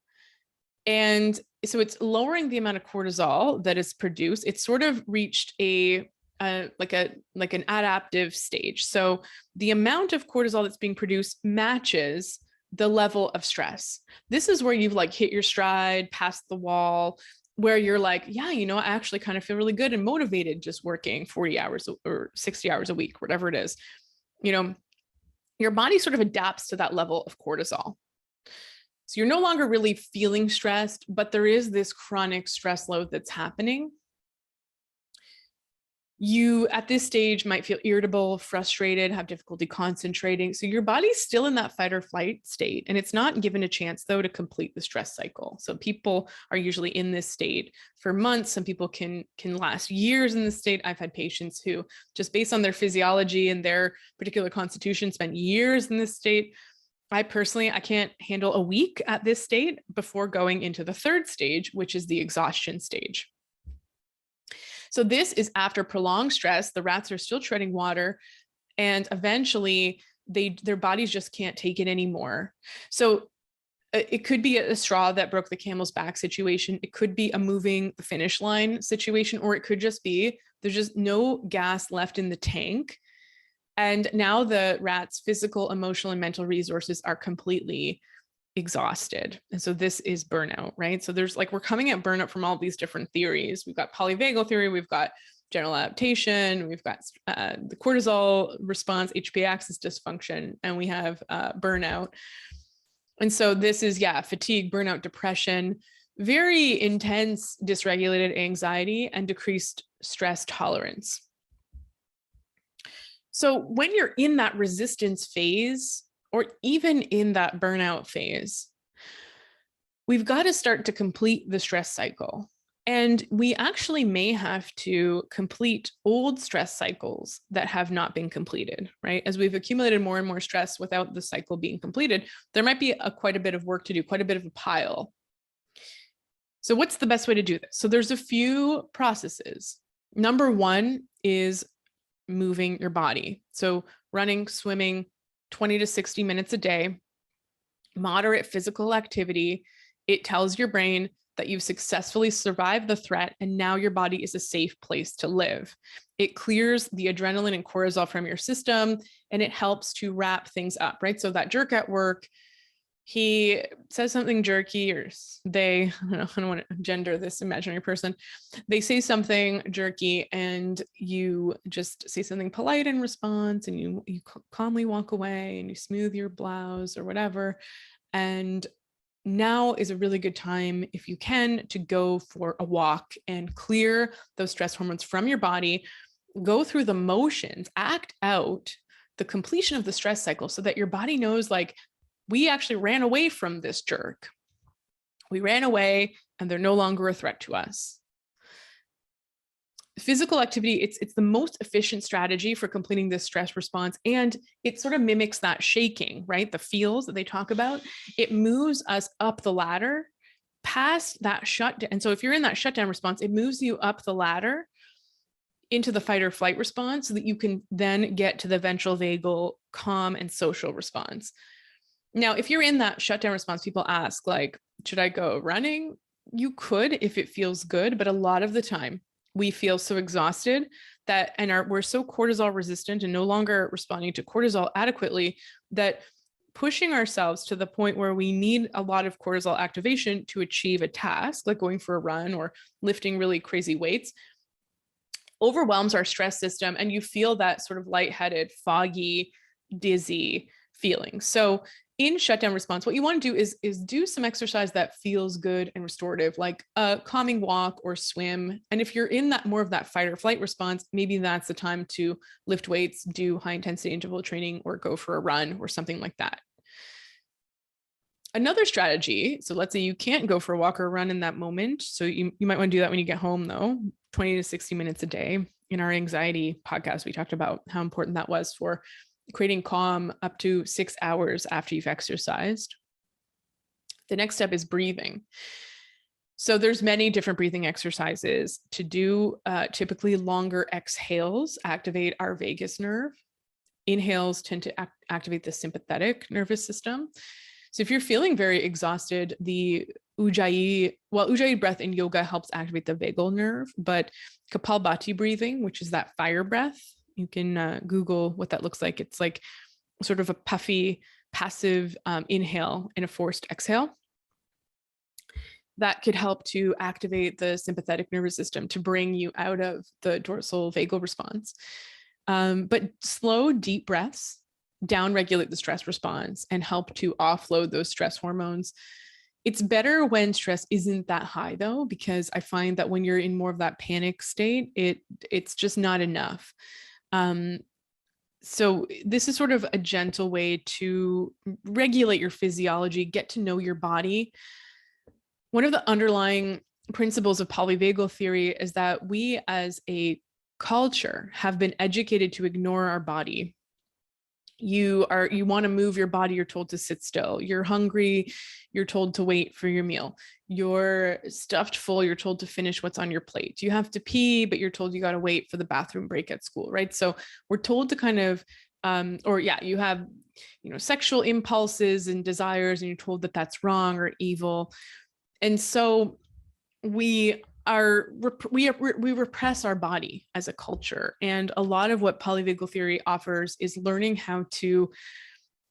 And so it's lowering the amount of cortisol that is produced. It's sort of reached like an adaptive stage. So the amount of cortisol that's being produced matches the level of stress. This is where you've like hit your stride, past the wall, where you're like, yeah, I actually kind of feel really good and motivated just working 40 hours or 60 hours a week, whatever it is. Your body sort of adapts to that level of cortisol. So you're no longer really feeling stressed, but there is this chronic stress load that's happening. You, at this stage, might feel irritable, frustrated, have difficulty concentrating. So your body's still in that fight or flight state, and it's not given a chance, though, to complete the stress cycle. So people are usually in this state for months. Some people can last years in this state. I've had patients who, just based on their physiology and their particular constitution, spend years in this state. I personally can't handle a week at this state before going into the third stage, which is the exhaustion stage. So this is after prolonged stress. The rats are still treading water, and eventually their bodies just can't take it anymore. So it could be a straw that broke the camel's back situation. It could be a moving the finish line situation, or it could just be there's just no gas left in the tank. And now the rats' physical, emotional, and mental resources are completely exhausted. And so this is burnout, right? So there's we're coming at burnout from all these different theories. We've got polyvagal theory, we've got general adaptation, we've got the cortisol response, HPA axis dysfunction, and we have burnout. And so this is, fatigue, burnout, depression, very intense dysregulated anxiety, and decreased stress tolerance. So when you're in that resistance phase, or even in that burnout phase, we've got to start to complete the stress cycle. And we actually may have to complete old stress cycles that have not been completed, right? As we've accumulated more and more stress without the cycle being completed, there might be quite a bit of work to do, quite a bit of a pile. So what's the best way to do this? So there's a few processes. Number one is moving your body. So running, swimming, 20 to 60 minutes a day, moderate physical activity. It tells your brain that you've successfully survived the threat, and now your body is a safe place to live. It clears the adrenaline and cortisol from your system, and it helps to wrap things up, right? So that jerk at work, he says something jerky, or they, I don't want to gender this imaginary person. They say something jerky, and you just say something polite in response, and you calmly walk away, and you smooth your blouse or whatever. And now is a really good time, if you can, to go for a walk and clear those stress hormones from your body, go through the motions, act out the completion of the stress cycle so that your body knows, we actually ran away from this jerk. We ran away, and they're no longer a threat to us. Physical activity, it's the most efficient strategy for completing this stress response, and it sort of mimics that shaking, right? The feels that they talk about. It moves us up the ladder past that shutdown. And so if you're in that shutdown response, it moves you up the ladder into the fight or flight response so that you can then get to the ventral vagal calm and social response. Now, if you're in that shutdown response, people ask, should I go running? You could if it feels good, but a lot of the time we feel so exhausted that, and we're so cortisol resistant and no longer responding to cortisol adequately, that pushing ourselves to the point where we need a lot of cortisol activation to achieve a task, like going for a run or lifting really crazy weights, overwhelms our stress system, and you feel that sort of lightheaded, foggy, dizzy feeling. So in shutdown response, what you want to do is do some exercise that feels good and restorative, like a calming walk or swim. And if you're in that more of that fight or flight response, maybe that's the time to lift weights, do high intensity interval training, or go for a run or something like that. Another strategy, so let's say you can't go for a walk or a run in that moment. So you might want to do that when you get home, though, 20 to 60 minutes a day. In our anxiety podcast, we talked about how important that was for creating calm up to 6 hours after you've exercised. The next step is breathing. So there's many different breathing exercises to do. Typically longer exhales activate our vagus nerve. Inhales tend to activate the sympathetic nervous system. So if you're feeling very exhausted, the Ujjayi breath in yoga helps activate the vagal nerve, but Kapalbhati breathing, which is that fire breath, you can Google what that looks like. It's like sort of a puffy, passive inhale and a forced exhale. That could help to activate the sympathetic nervous system to bring you out of the dorsal vagal response. But slow, deep breaths downregulate the stress response and help to offload those stress hormones. It's better when stress isn't that high though, because I find that when you're in more of that panic state, it's just not enough. So this is sort of a gentle way to regulate your physiology, get to know your body. One of the underlying principles of polyvagal theory is that we as a culture have been educated to ignore our body. You want to move your body, you're told to sit still. You're hungry, you're told to wait for your meal. You're stuffed full, you're told to finish what's on your plate. You have to pee, but you're told you got to wait for the bathroom break at school, right? So we're told to kind of, you have, sexual impulses and desires, and you're told that that's wrong or evil. And so we repress our body as a culture. And a lot of what polyvagal theory offers is learning how to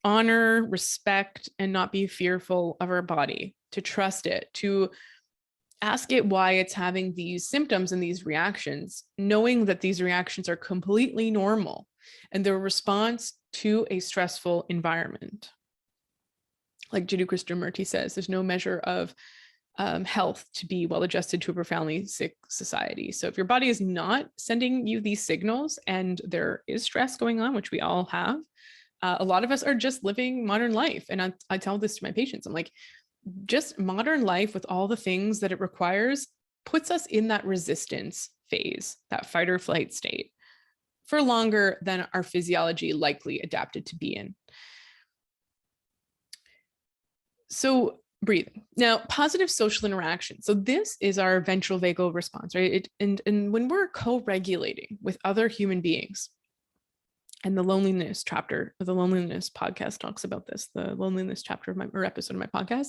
honor, respect, and not be fearful of our body, to trust it, to ask it why it's having these symptoms and these reactions, knowing that these reactions are completely normal and they're a response to a stressful environment. Like Jiddu Krishnamurti says, there's no measure of health to be well adjusted to a profoundly sick society. So if your body is not sending you these signals and there is stress going on, which we all have, a lot of us are just living modern life. And I tell this to my patients. I'm like, just modern life with all the things that it requires puts us in that resistance phase, that fight or flight state, for longer than our physiology likely adapted to be in. So breathing. Now, positive social interaction. So this is our ventral vagal response, right? And when we're co-regulating with other human beings, and the loneliness chapter, the loneliness podcast talks about this, the loneliness chapter of episode of my podcast,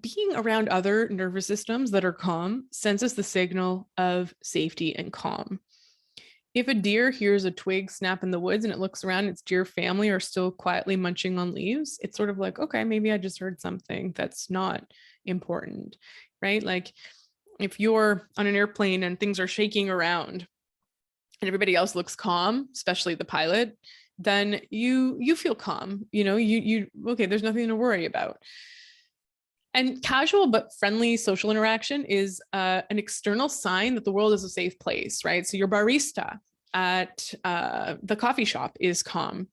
being around other nervous systems that are calm sends us the signal of safety and calm. If a deer hears a twig snap in the woods and it looks around, its deer family are still quietly munching on leaves, it's sort of like, okay, maybe I just heard something that's not important, right? Like if you're on an airplane and things are shaking around and everybody else looks calm, especially the pilot, then you feel calm, okay, there's nothing to worry about. And casual but friendly social interaction is an external sign that the world is a safe place, right? So your barista at the coffee shop is calm.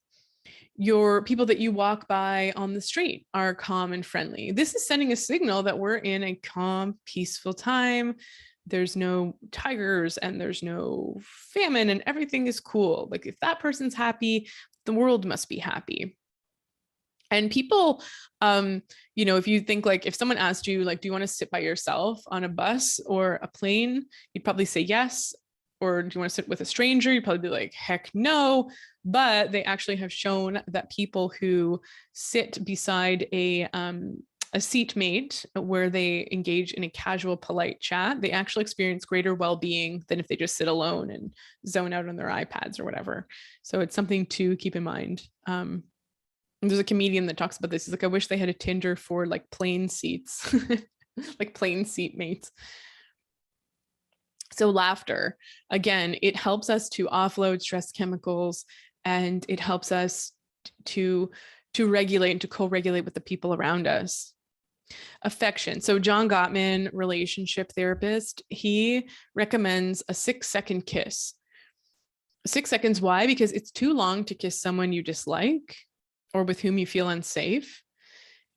Your people that you walk by on the street are calm and friendly. This is sending a signal that we're in a calm, peaceful time. There's no tigers and there's no famine and everything is cool. Like if that person's happy, the world must be happy. And people, if you think like, if someone asked you, like, do you want to sit by yourself on a bus or a plane? You'd probably say yes. Or do you want to sit with a stranger? You'd probably be like, heck no. But they actually have shown that people who sit beside a seatmate where they engage in a casual, polite chat, they actually experience greater well-being than if they just sit alone and zone out on their iPads or whatever. So it's something to keep in mind. There's a comedian that talks about this. He's like, I wish they had a Tinder for like plane seats, like plane seat mates. So laughter, again, it helps us to offload stress chemicals and it helps us to regulate and to co-regulate with the people around us. Affection. So John Gottman, relationship therapist, he recommends a 6-second kiss. 6 seconds, why? Because it's too long to kiss someone you dislike or with whom you feel unsafe.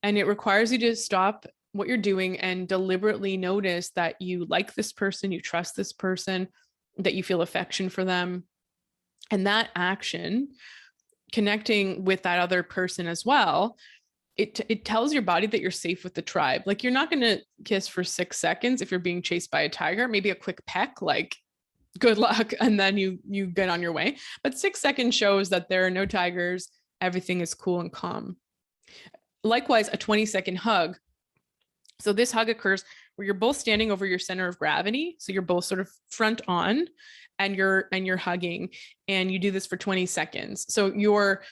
And it requires you to stop what you're doing and deliberately notice that you like this person, you trust this person, that you feel affection for them. And that action, connecting with that other person as well, it tells your body that you're safe with the tribe. Like you're not going to kiss for 6 seconds if you're being chased by a tiger, maybe a quick peck, like good luck. And then you get on your way. But 6 seconds shows that there are no tigers. Everything is cool and calm. Likewise, a 20-second hug. So this hug occurs where you're both standing over your center of gravity. So you're both sort of front on and you're hugging, and you do this for 20 seconds. So you're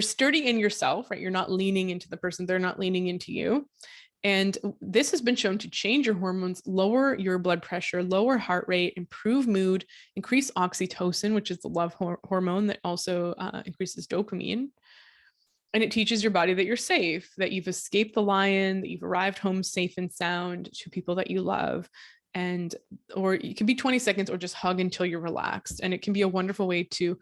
sturdy in yourself, right? You're not leaning into the person. They're not leaning into you. And this has been shown to change your hormones, lower your blood pressure, lower heart rate, improve mood, increase oxytocin, which is the love hormone that also increases dopamine. And it teaches your body that you're safe, that you've escaped the lion, that you've arrived home safe and sound to people that you love. And, or it can be 20 seconds or just hug until you're relaxed. And it can be a wonderful way to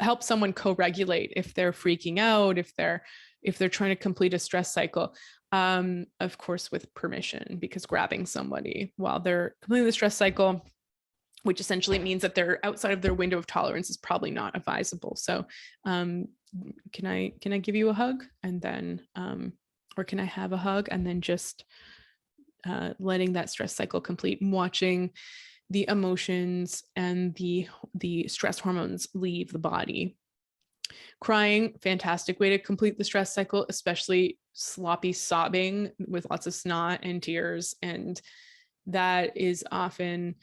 help someone co-regulate if they're freaking out, if they're trying to complete a stress cycle. Of course, with permission, because grabbing somebody while they're completing the stress cycle, which essentially means that they're outside of their window of tolerance, is probably not advisable. So can I give you a hug? And then, or can I have a hug? And then just letting that stress cycle complete and watching the emotions and the stress hormones leave the body. Crying, fantastic way to complete the stress cycle, especially sloppy sobbing with lots of snot and tears. And that is often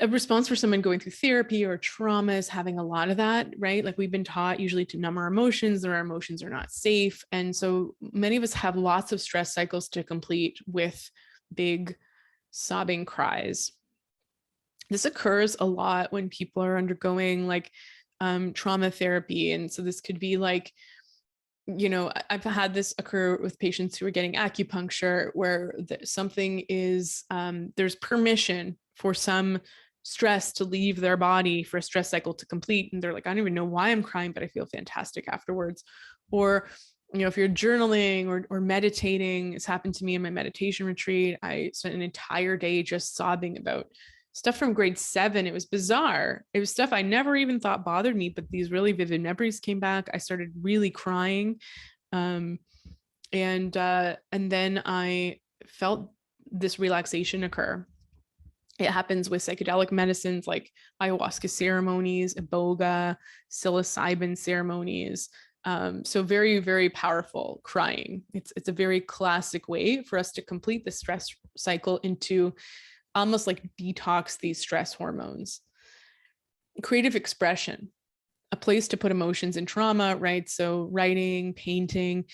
a response for someone going through therapy or trauma, is having a lot of that, right? Like we've been taught usually to numb our emotions, and our emotions are not safe. And so many of us have lots of stress cycles to complete with big sobbing cries. This occurs a lot when people are undergoing like trauma therapy. And so this could be like, I've had this occur with patients who are getting acupuncture, where something is, there's permission for some stress to leave their body, for a stress cycle to complete. And they're like, I don't even know why I'm crying, but I feel fantastic afterwards. Or, if you're journaling or meditating, it's happened to me in my meditation retreat. I spent an entire day just sobbing about stuff from grade 7. It was bizarre. It was stuff I never even thought bothered me, but these really vivid memories came back. I started really crying. And then I felt this relaxation occur. It happens with psychedelic medicines like ayahuasca ceremonies, iboga, psilocybin ceremonies. So very, very powerful crying. It's a very classic way for us to complete the stress cycle and to almost like detox these stress hormones. Creative expression, a place to put emotions in trauma, right? So writing, painting,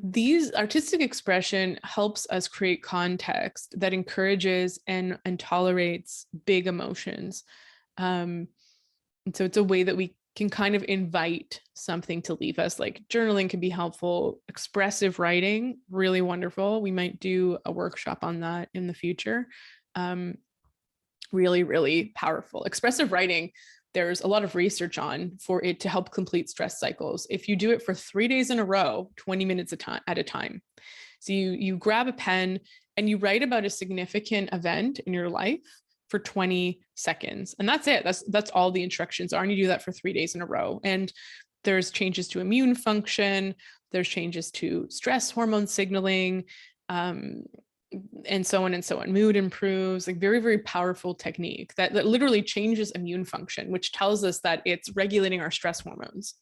these artistic expression helps us create context that encourages and tolerates big emotions. And so it's a way that we can kind of invite something to leave us. Like journaling can be helpful. Expressive writing, really wonderful. We might do a workshop on that in the future. Really, really powerful. Expressive writing, there's a lot of research on for it to help complete stress cycles. If you do it for 3 days in a row, 20 minutes at a time. So you grab a pen and you write about a significant event in your life for 20 seconds. And that's it. That's all the instructions are. And you do that for 3 days in a row. And there's changes to immune function. There's changes to stress hormone signaling, and so on and so on. Mood improves, like very, very powerful technique that literally changes immune function, which tells us that it's regulating our stress hormones.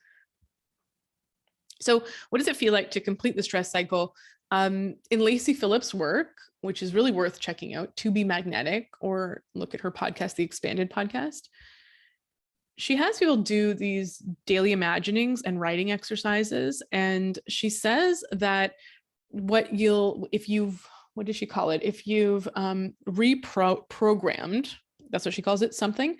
So what does it feel like to complete the stress cycle? In Lacey Phillips' work, which is really worth checking out, To Be Magnetic, or look at her podcast, The Expanded Podcast, she has people do these daily imaginings and writing exercises. And she says that if you've reprogrammed, that's what she calls it, something,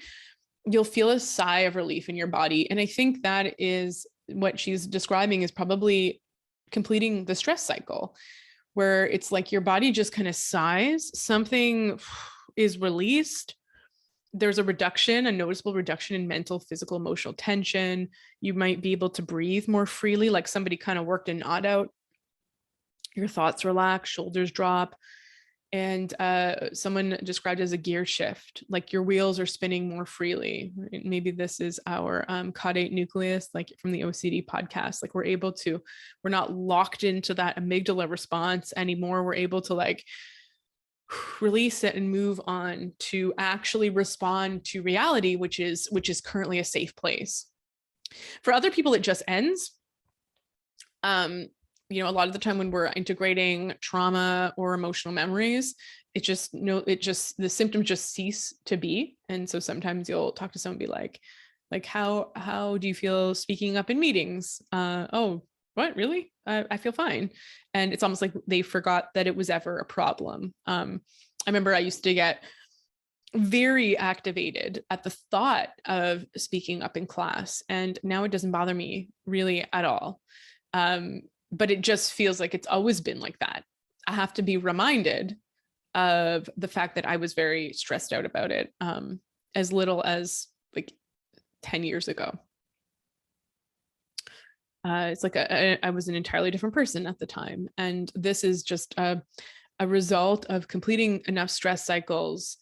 you'll feel a sigh of relief in your body. And I think that is what she's describing is probably completing the stress cycle, where it's like your body just kind of sighs, something is released. There's a noticeable reduction in mental, physical, emotional tension. You might be able to breathe more freely, like somebody kind of worked a knot out. Your thoughts relax, shoulders drop. And someone described it as a gear shift, like your wheels are spinning more freely. Maybe this is our caudate nucleus, like from the OCD podcast. Like we're not locked into that amygdala response anymore. We're able to like release it and move on to actually respond to reality, which is currently a safe place. For other people, it just ends. A lot of the time when we're integrating trauma or emotional memories, the symptoms just cease to be. And so sometimes you'll talk to someone and be like how do you feel speaking up in meetings? Oh, what, really? I feel fine. And it's almost like they forgot that it was ever a problem. I remember I used to get very activated at the thought of speaking up in class, and now it doesn't bother me really at all. But it just feels like it's always been like that. I have to be reminded of the fact that I was very stressed out about it, as little as like 10 years ago. It's like I was an entirely different person at the time. And this is just a result of completing enough stress cycles,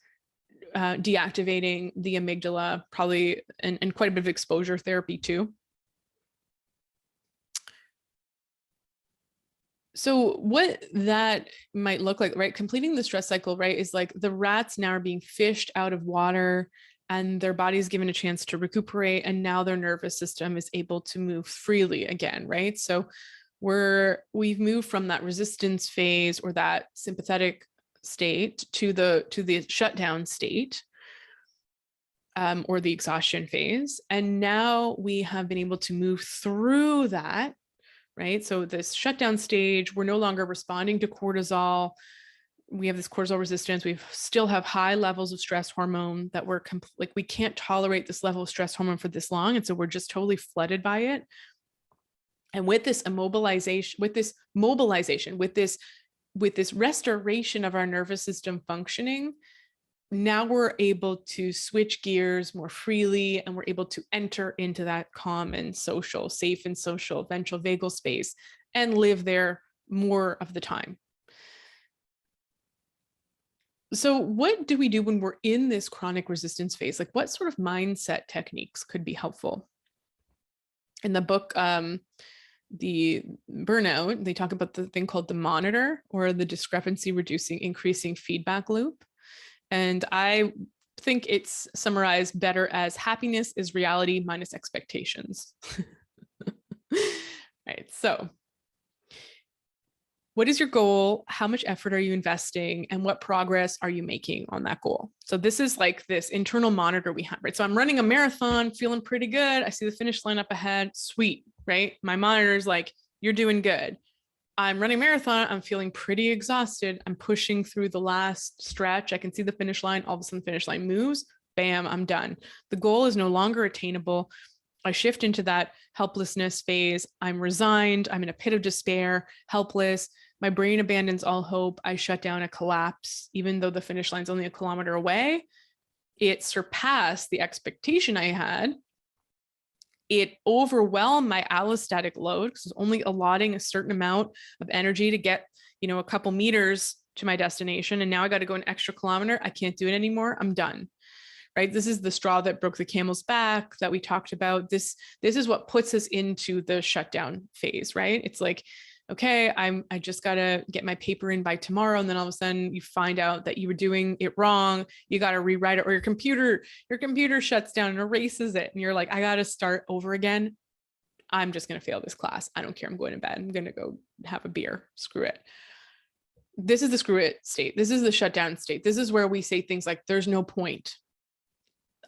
deactivating the amygdala, probably, and quite a bit of exposure therapy too. So what that might look like, right? Completing the stress cycle, right, is like the rats now are being fished out of water and their body's given a chance to recuperate. And now their nervous system is able to move freely again, right? So we've moved from that resistance phase or that sympathetic state to the shutdown state, or the exhaustion phase. And now we have been able to move through that, right? So this shutdown stage, we're no longer responding to cortisol. We have this cortisol resistance. We still have high levels of stress hormone that we're like, we can't tolerate this level of stress hormone for this long. And so we're just totally flooded by it. And with this immobilization, with this mobilization, with this restoration of our nervous system functioning, now we're able to switch gears more freely, and we're able to enter into that calm and social, safe and social ventral vagal space and live there more of the time. So what do we do when we're in this chronic resistance phase? Like, what sort of mindset techniques could be helpful? In the book, the Burnout, they talk about the thing called the monitor, or the discrepancy reducing increasing feedback loop. And I think it's summarized better as happiness is reality minus expectations. Right. So what is your goal? How much effort are you investing? And what progress are you making on that goal? So this is like this internal monitor we have, right? So I'm running a marathon, feeling pretty good. I see the finish line up ahead. Sweet, right? My monitor is like, you're doing good. I'm running a marathon. I'm feeling pretty exhausted. I'm pushing through the last stretch. I can see the finish line. All of a sudden the finish line moves. Bam, I'm done. The goal is no longer attainable. I shift into that helplessness phase. I'm resigned. I'm in a pit of despair, helpless. My brain abandons all hope. I shut down, a collapse. Even though the finish line's only a kilometer away, it surpassed the expectation I had. It overwhelmed my allostatic load because it's only allotting a certain amount of energy to get, a couple meters to my destination. And now I got to go an extra kilometer. I can't do it anymore. I'm done. Right? This is the straw that broke the camel's back that we talked about. This is what puts us into the shutdown phase, right? It's like, okay, I just got to get my paper in by tomorrow. And then all of a sudden you find out that you were doing it wrong. You got to rewrite it, or your computer shuts down and erases it. And you're like, I got to start over again. I'm just going to fail this class. I don't care. I'm going to bed. I'm going to go have a beer. Screw it. This is the screw it state. This is the shutdown state. This is where we say things like, there's no point.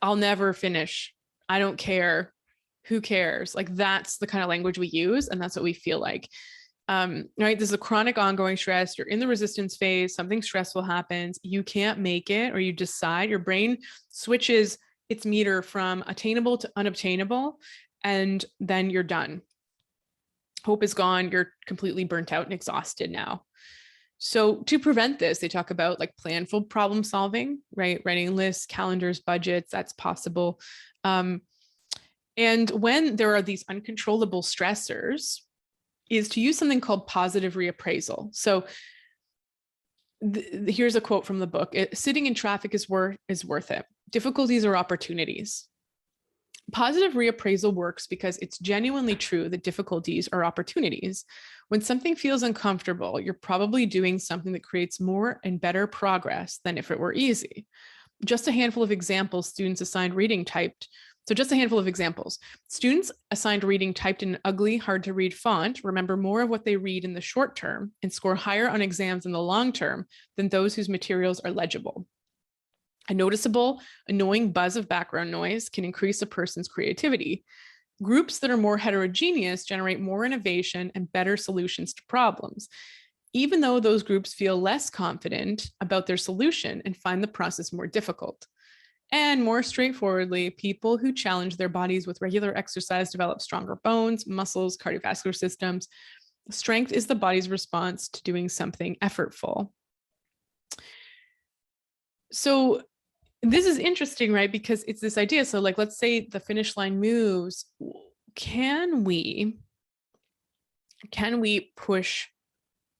I'll never finish. I don't care. Who cares? Like, that's the kind of language we use. And that's what we feel like. Right? This is a chronic ongoing stress. You're in the resistance phase. Something stressful happens. You can't make it, or you decide, your brain switches its meter from attainable to unobtainable. And then you're done. Hope is gone. You're completely burnt out and exhausted now. So to prevent this, they talk about like planful problem solving, right? Writing lists, calendars, budgets, that's possible. And when there are these uncontrollable stressors, is to use something called positive reappraisal. So here's a quote from the book. Sitting in traffic is worth it. Difficulties are opportunities. Positive reappraisal works because it's genuinely true that difficulties are opportunities. When something feels uncomfortable, you're probably doing something that creates more and better progress than if it were easy. Just a handful of examples, students assigned reading typed. So just a handful of examples. Students assigned reading typed in an ugly, hard to read font remember more of what they read in the short term and score higher on exams in the long term than those whose materials are legible. A noticeable, annoying buzz of background noise can increase a person's creativity. Groups that are more heterogeneous generate more innovation and better solutions to problems, even though those groups feel less confident about their solution and find the process more difficult. And more straightforwardly, people who challenge their bodies with regular exercise develop stronger bones, muscles, cardiovascular systems. Strength is the body's response to doing something effortful. So this is interesting, right? Because it's this idea. So like, let's say the finish line moves. Can we push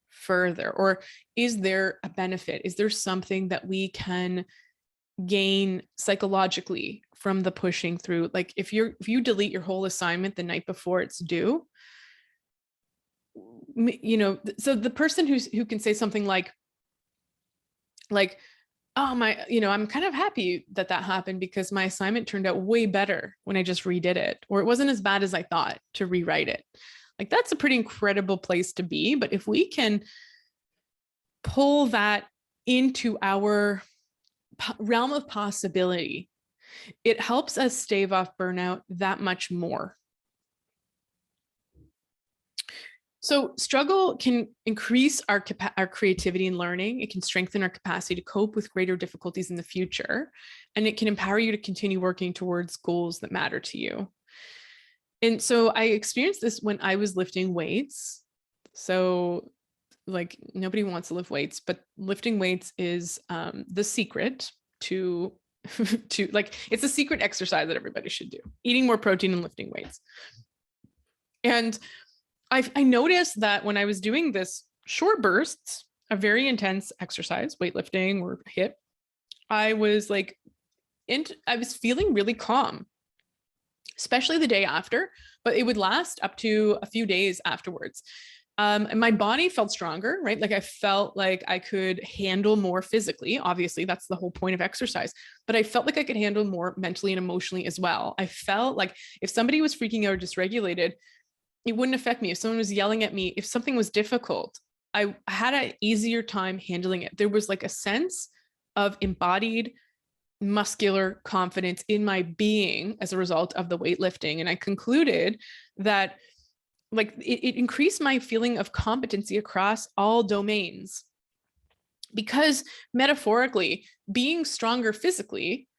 further? Or is there a benefit? Is there something that we can gain psychologically from the pushing through? Like if you delete your whole assignment the night before it's due, so the person who can say something like, oh my, I'm kind of happy that happened because my assignment turned out way better when I just redid it, or it wasn't as bad as I thought to rewrite it. Like that's a pretty incredible place to be. But if we can pull that into our realm of possibility, it helps us stave off burnout that much more. So struggle can increase our creativity and learning. It can strengthen our capacity to cope with greater difficulties in the future. And it can empower you to continue working towards goals that matter to you. And so I experienced this when I was lifting weights. So like nobody wants to lift weights, but lifting weights is the secret to like, it's a secret exercise that everybody should do: eating more protein and lifting weights. And I noticed that when I was doing this short bursts of very intense exercise, weightlifting or HIIT, I was feeling really calm, especially the day after, but it would last up to a few days afterwards. And my body felt stronger, right? Like I felt like I could handle more physically. Obviously, that's the whole point of exercise, but I felt like I could handle more mentally and emotionally as well. I felt like if somebody was freaking out or dysregulated, it wouldn't affect me. If someone was yelling at me, if something was difficult, I had an easier time handling it. There was like a sense of embodied muscular confidence in my being as a result of the weightlifting. And I concluded that like it increased my feeling of competency across all domains, because metaphorically, being stronger physically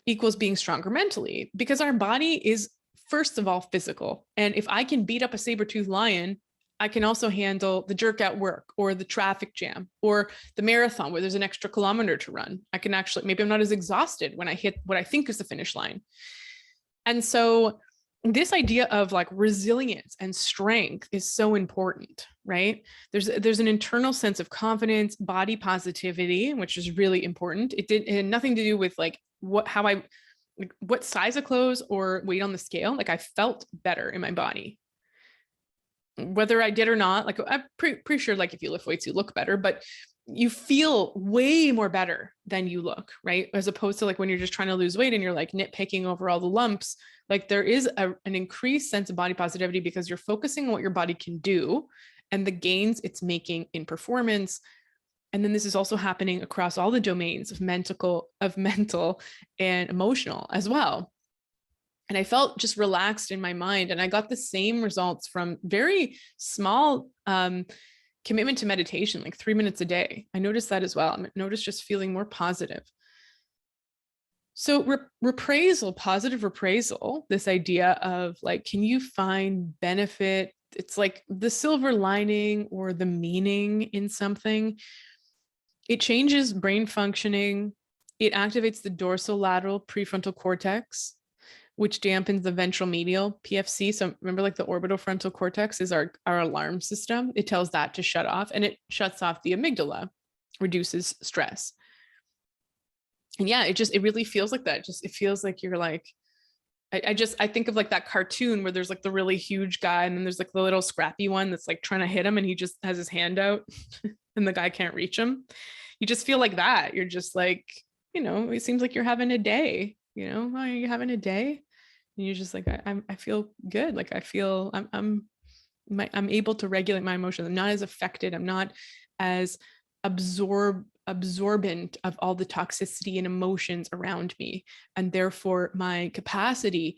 equals being stronger mentally, because our body is first of all physical. And if I can beat up a saber-toothed lion, I can also handle the jerk at work or the traffic jam or the marathon where there's an extra kilometer to run. I can actually, maybe I'm not as exhausted when I hit what I think is the finish line. And so this idea of like resilience and strength is so important, right? There's an internal sense of confidence, body positivity, which is really important. It had nothing to do with like what size of clothes or weight on the scale. Like I felt better in my body, whether I did or not. Like I'm pretty sure like if you lift weights, you look better, but you feel way more better than you look, right? As opposed to like when you're just trying to lose weight and you're like nitpicking over all the lumps. Like there is an increased sense of body positivity because you're focusing on what your body can do and the gains it's making in performance. And then this is also happening across all the domains of mental and emotional as well. And I felt just relaxed in my mind. And I got the same results from very small commitment to meditation, like 3 minutes a day. I noticed that as well. I noticed just feeling more positive. So reppraisal, positive reppraisal, this idea of like, can you find benefit? It's like the silver lining or the meaning in something. It changes brain functioning. It activates the dorsolateral prefrontal cortex, which dampens the ventral medial PFC. So remember, like the orbitofrontal cortex is our alarm system. It tells that to shut off, and it shuts off the amygdala, reduces stress. And yeah, it really feels like that. It feels like you're like, I think of like that cartoon where there's like the really huge guy and then there's like the little scrappy one that's like trying to hit him and he just has his hand out and the guy can't reach him. You just feel like that. You're just like, it seems like you're having a day, oh, are you having a day? And you're just like, I feel good. Like I feel I'm able to regulate my emotions. I'm not as affected. I'm not as absorbent of all the toxicity and emotions around me. And therefore my capacity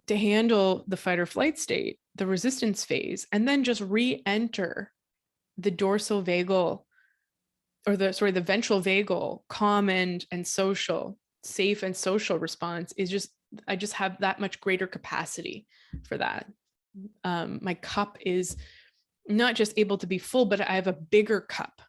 to handle the fight or flight state, the resistance phase, and then just re-enter the dorsal vagal, or the ventral vagal, calm and social, safe and social response is just, I just have that much greater capacity for that. My cup is not just able to be full, but I have a bigger cup.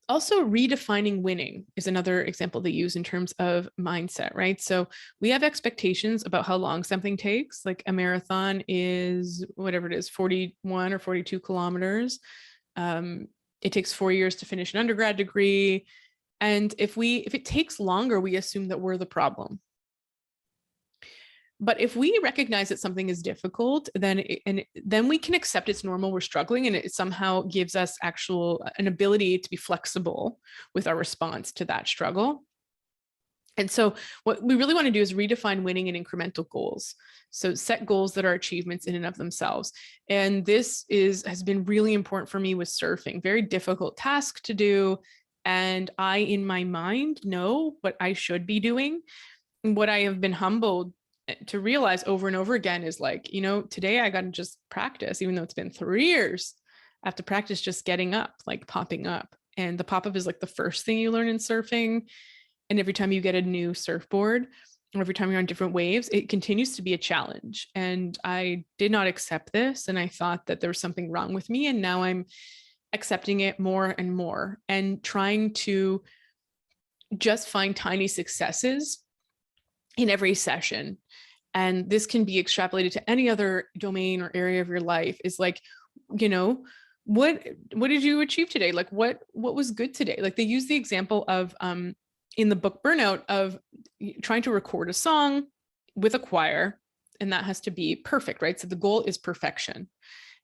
Also, redefining winning is another example they use in terms of mindset, right? So we have expectations about how long something takes. Like a marathon is whatever it is, 41 or 42 kilometers. It takes 4 years to finish an undergrad degree. And if it takes longer, we assume that we're the problem. But if we recognize that something is difficult, then we can accept it's normal, we're struggling, and it somehow gives us an ability to be flexible with our response to that struggle. And so what we really want to do is redefine winning in incremental goals. So set goals that are achievements in and of themselves. And this has been really important for me with surfing. Very difficult task to do. And I, in my mind, know what I should be doing. And what I have been humbled to realize over and over again is like, today I got to just practice, even though it's been 3 years. I have to practice just getting up, like popping up. And the pop up is like the first thing you learn in surfing. And every time you get a new surfboard, or every time you're on different waves, it continues to be a challenge. And I did not accept this. And I thought that there was something wrong with me. And now I'm accepting it more and more and trying to just find tiny successes in every session. And this can be extrapolated to any other domain or area of your life. Is like, what did you achieve today? Like what was good today? Like they use the example of in the book Burnout of trying to record a song with a choir, and that has to be perfect, right? So the goal is perfection.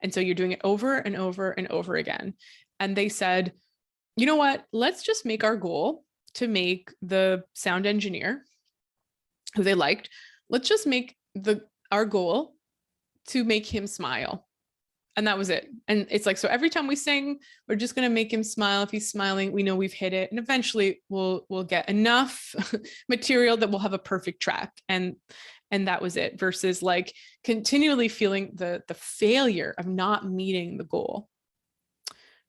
And so you're doing it over and over and over again. And they said, you know what, let's just make our goal to make the sound engineer who they liked, let's just make our goal to make him smile. And that was it. And it's like, so every time we sing, we're just going to make him smile. If he's smiling, we know we've hit it. And eventually we'll get enough material that we'll have a perfect track. And that was it, versus like continually feeling the failure of not meeting the goal.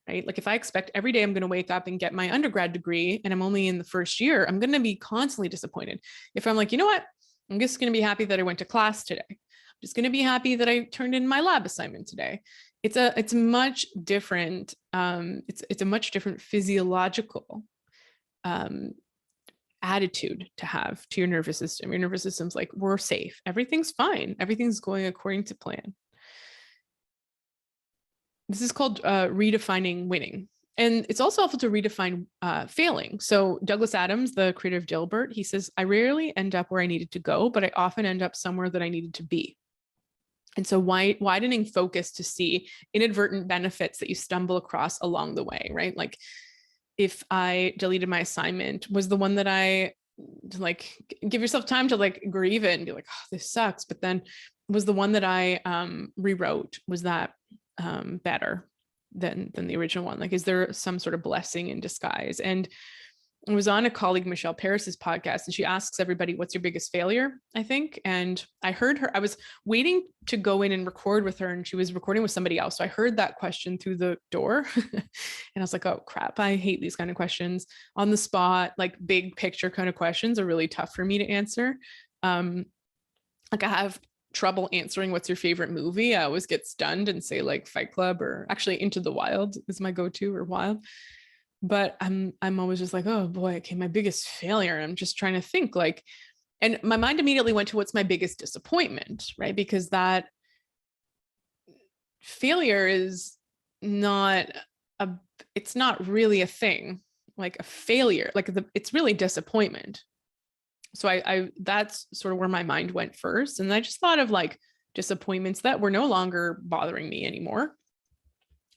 Right? Like if I expect every day I'm going to wake up and get my undergrad degree and I'm only in the first year, I'm going to be constantly disappointed. If I'm like, you know what, I'm just going to be happy that I went to class today. I'm just going to be happy that I turned in my lab assignment today. It's much different. It's a much different physiological attitude to have to your nervous system. Your nervous system's like, we're safe. Everything's fine. Everything's going according to plan. This is called redefining winning. And it's also helpful to redefine failing. So Douglas Adams, the creator of Dilbert, he says, I rarely end up where I needed to go, but I often end up somewhere that I needed to be. And so widening focus to see inadvertent benefits that you stumble across along the way, right? Like if I deleted my assignment, was the one that I like, give yourself time to like grieve it and be like, oh, this sucks. But then was the one that I rewrote, was that better than the original one? Like, is there some sort of blessing in disguise? And I was on a colleague, Michelle Paris's podcast, and she asks everybody, what's your biggest failure, I think? And I heard her, I was waiting to go in and record with her, and she was recording with somebody else. So I heard that question through the door and I was like, oh crap, I hate these kind of questions on the spot. Like big picture kind of questions are really tough for me to answer. Like I have trouble answering what's your favorite movie. I always get stunned and say like Fight Club, or actually Into the Wild is my go-to, or Wild. But I'm always just like, oh boy, okay, my biggest failure. I'm just trying to think like, and my mind immediately went to what's my biggest disappointment, right? Because that failure is it's not really a thing, like a failure, like it's really disappointment. So I that's sort of where my mind went first. And I just thought of like disappointments that were no longer bothering me anymore.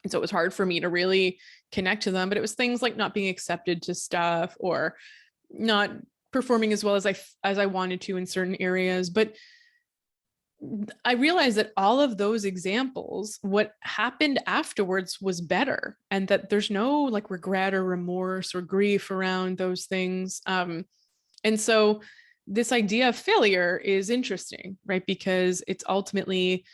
And so it was hard for me to really connect to them, but it was things like not being accepted to stuff, or not performing as well as I wanted to in certain areas. But I realized that all of those examples, what happened afterwards was better, and that there's no like regret or remorse or grief around those things. And so this idea of failure is interesting, right? Because it's ultimately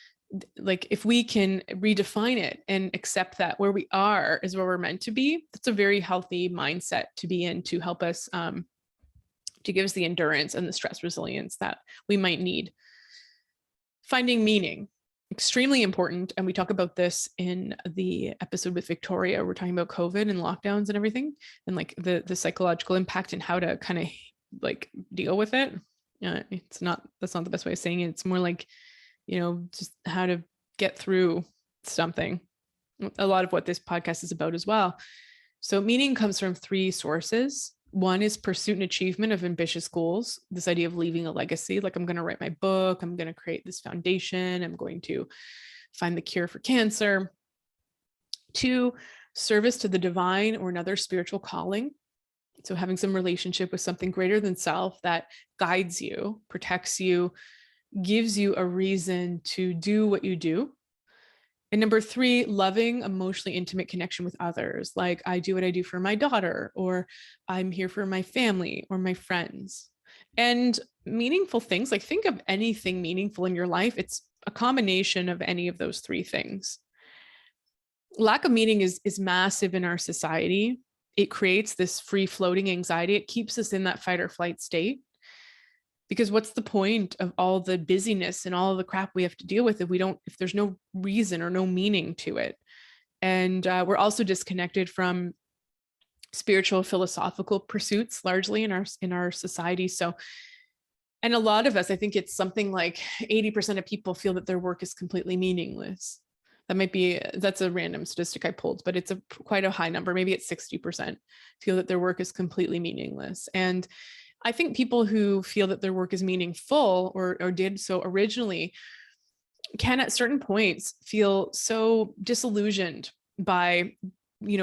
like, if we can redefine it and accept that where we are is where we're meant to be, that's a very healthy mindset to be in, to help us, to give us the endurance and the stress resilience that we might need. Finding meaning, extremely important. And we talk about this in the episode with Victoria. We're talking about COVID and lockdowns and everything, and like the psychological impact and how to kind of like deal with it. That's not the best way of saying it. It's more like, just how to get through something. A lot of what this podcast is about as well. So meaning comes from three sources. One is pursuit and achievement of ambitious goals. This idea of leaving a legacy, like I'm going to write my book, I'm going to create this foundation, I'm going to find the cure for cancer. Two, service to the divine or another spiritual calling. So having some relationship with something greater than self that guides you, protects you, gives you a reason to do what you do. And number three, loving, emotionally intimate connection with others. Like I do what I do for my daughter, or I'm here for my family or my friends. And meaningful things, like think of anything meaningful in your life. It's a combination of any of those three things. Lack of meaning is massive in our society. It creates this free floating anxiety. It keeps us in that fight or flight state. Because what's the point of all the busyness and all of the crap we have to deal with if there's no reason or no meaning to it? And we're also disconnected from spiritual, philosophical pursuits largely in our society. So, and a lot of us, I think it's something like 80% of people feel that their work is completely meaningless. That's a random statistic I pulled, but it's quite a high number. Maybe it's 60% feel that their work is completely meaningless. And I think people who feel that their work is meaningful or did so originally can at certain points feel so disillusioned by,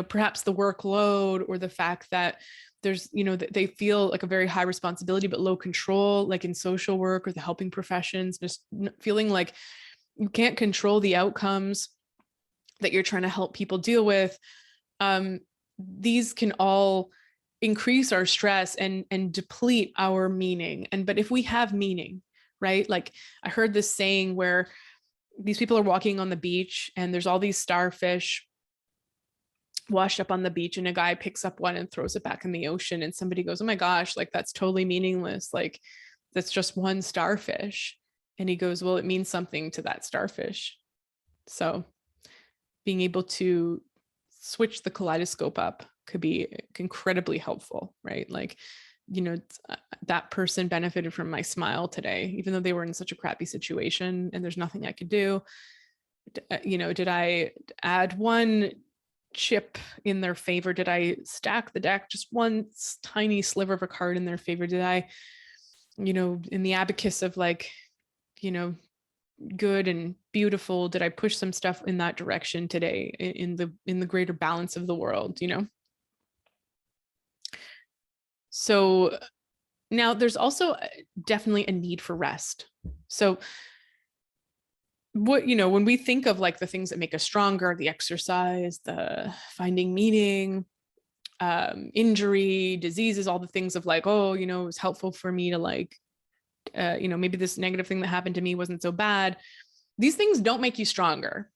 perhaps the workload or the fact that there's, they feel like a very high responsibility, but low control, like in social work or the helping professions, just feeling like you can't control the outcomes that you're trying to help people deal with. These can all increase our stress and deplete our meaning. But if we have meaning, right? Like I heard this saying where these people are walking on the beach and there's all these starfish washed up on the beach, and a guy picks up one and throws it back in the ocean, and somebody goes, "Oh my gosh, like that's totally meaningless. Like that's just one starfish." And he goes, "Well, it means something to that starfish." So being able to switch the kaleidoscope up could be incredibly helpful, right? Like, that person benefited from my smile today, even though they were in such a crappy situation and there's nothing I could do. Did I add one chip in their favor? Did I stack the deck just one tiny sliver of a card in their favor? Did I, in the abacus of like, good and beautiful, did I push some stuff in that direction today in the greater balance of the world, So now there's also definitely a need for rest. So when we think of like the things that make us stronger, the exercise, the finding meaning, injury, diseases, all the things of like, oh, it was helpful for me to like, maybe this negative thing that happened to me wasn't so bad. These things don't make you stronger.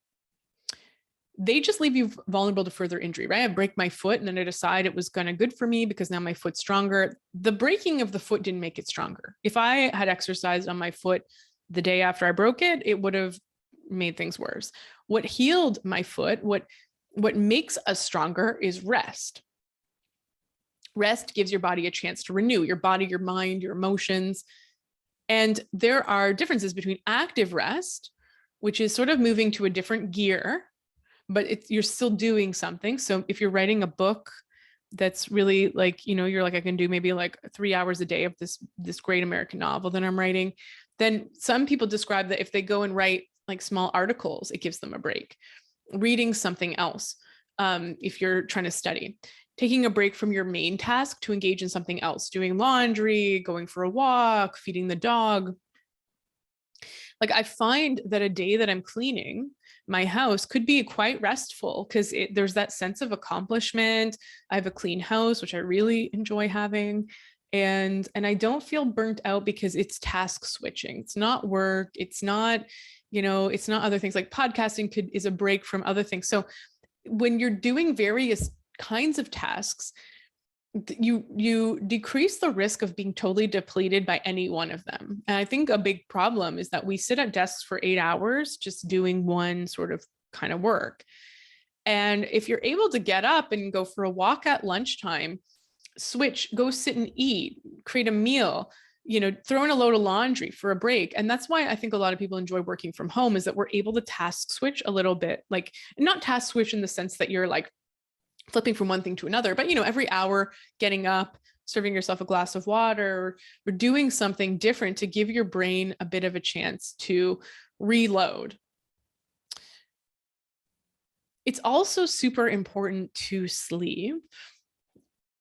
They just leave you vulnerable to further injury, right? I break my foot and then I decide it was kind of good for me because now my foot's stronger. The breaking of the foot didn't make it stronger. If I had exercised on my foot the day after I broke it, it would have made things worse. What healed my foot, what makes us stronger is rest. Rest gives your body a chance to renew your body, your mind, your emotions. And there are differences between active rest, which is sort of moving to a different gear, but you're still doing something. So if you're writing a book that's really like, you're like, I can do maybe like 3 hours a day of this great American novel that I'm writing, then some people describe that if they go and write like small articles, it gives them a break. Reading something else, if you're trying to study, taking a break from your main task to engage in something else, doing laundry, going for a walk, feeding the dog. Like I find that a day that I'm cleaning my house could be quite restful because there's that sense of accomplishment. I have a clean house, which I really enjoy having. And I don't feel burnt out because it's task switching. It's not work. It's not, it's not other things. Like podcasting is a break from other things. So when you're doing various kinds of tasks, you decrease the risk of being totally depleted by any one of them. And I think a big problem is that we sit at desks for 8 hours just doing one sort of kind of work. And if you're able to get up and go for a walk at lunchtime, switch, go sit and eat, create a meal, throw in a load of laundry for a break. And that's why I think a lot of people enjoy working from home, is that we're able to task switch a little bit, like not task switch in the sense that you're like flipping from one thing to another, but every hour getting up, serving yourself a glass of water, or doing something different to give your brain a bit of a chance to reload. It's also super important to sleep.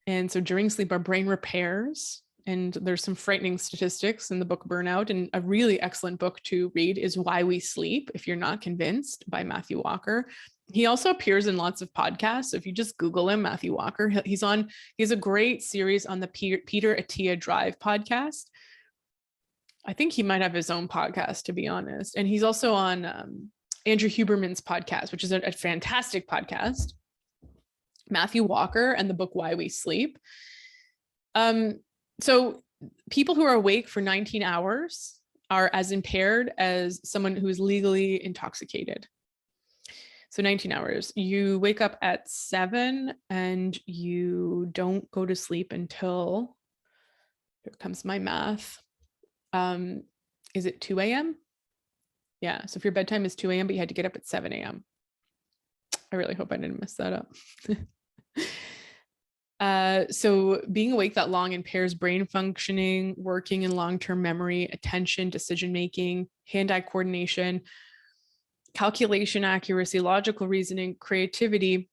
And so during sleep, our brain repairs. And there's some frightening statistics in the book Burnout. And a really excellent book to read is Why We Sleep, if you're not convinced, by Matthew Walker. He also appears in lots of podcasts. So if you just Google him, Matthew Walker, he has a great series on the Peter Attia Drive podcast. I think he might have his own podcast, to be honest. And he's also on Andrew Huberman's podcast, which is a fantastic podcast. Matthew Walker and the book Why We Sleep. So people who are awake for 19 hours are as impaired as someone who is legally intoxicated. So 19 hours, you wake up at 7 and you don't go to sleep until, here comes my math. Is it 2 a.m.? Yeah. So if your bedtime is 2 a.m., but you had to get up at 7 a.m. I really hope I didn't mess that up. So being awake that long impairs brain functioning, working in long-term memory, attention, decision-making, hand-eye coordination, calculation accuracy, logical reasoning, creativity.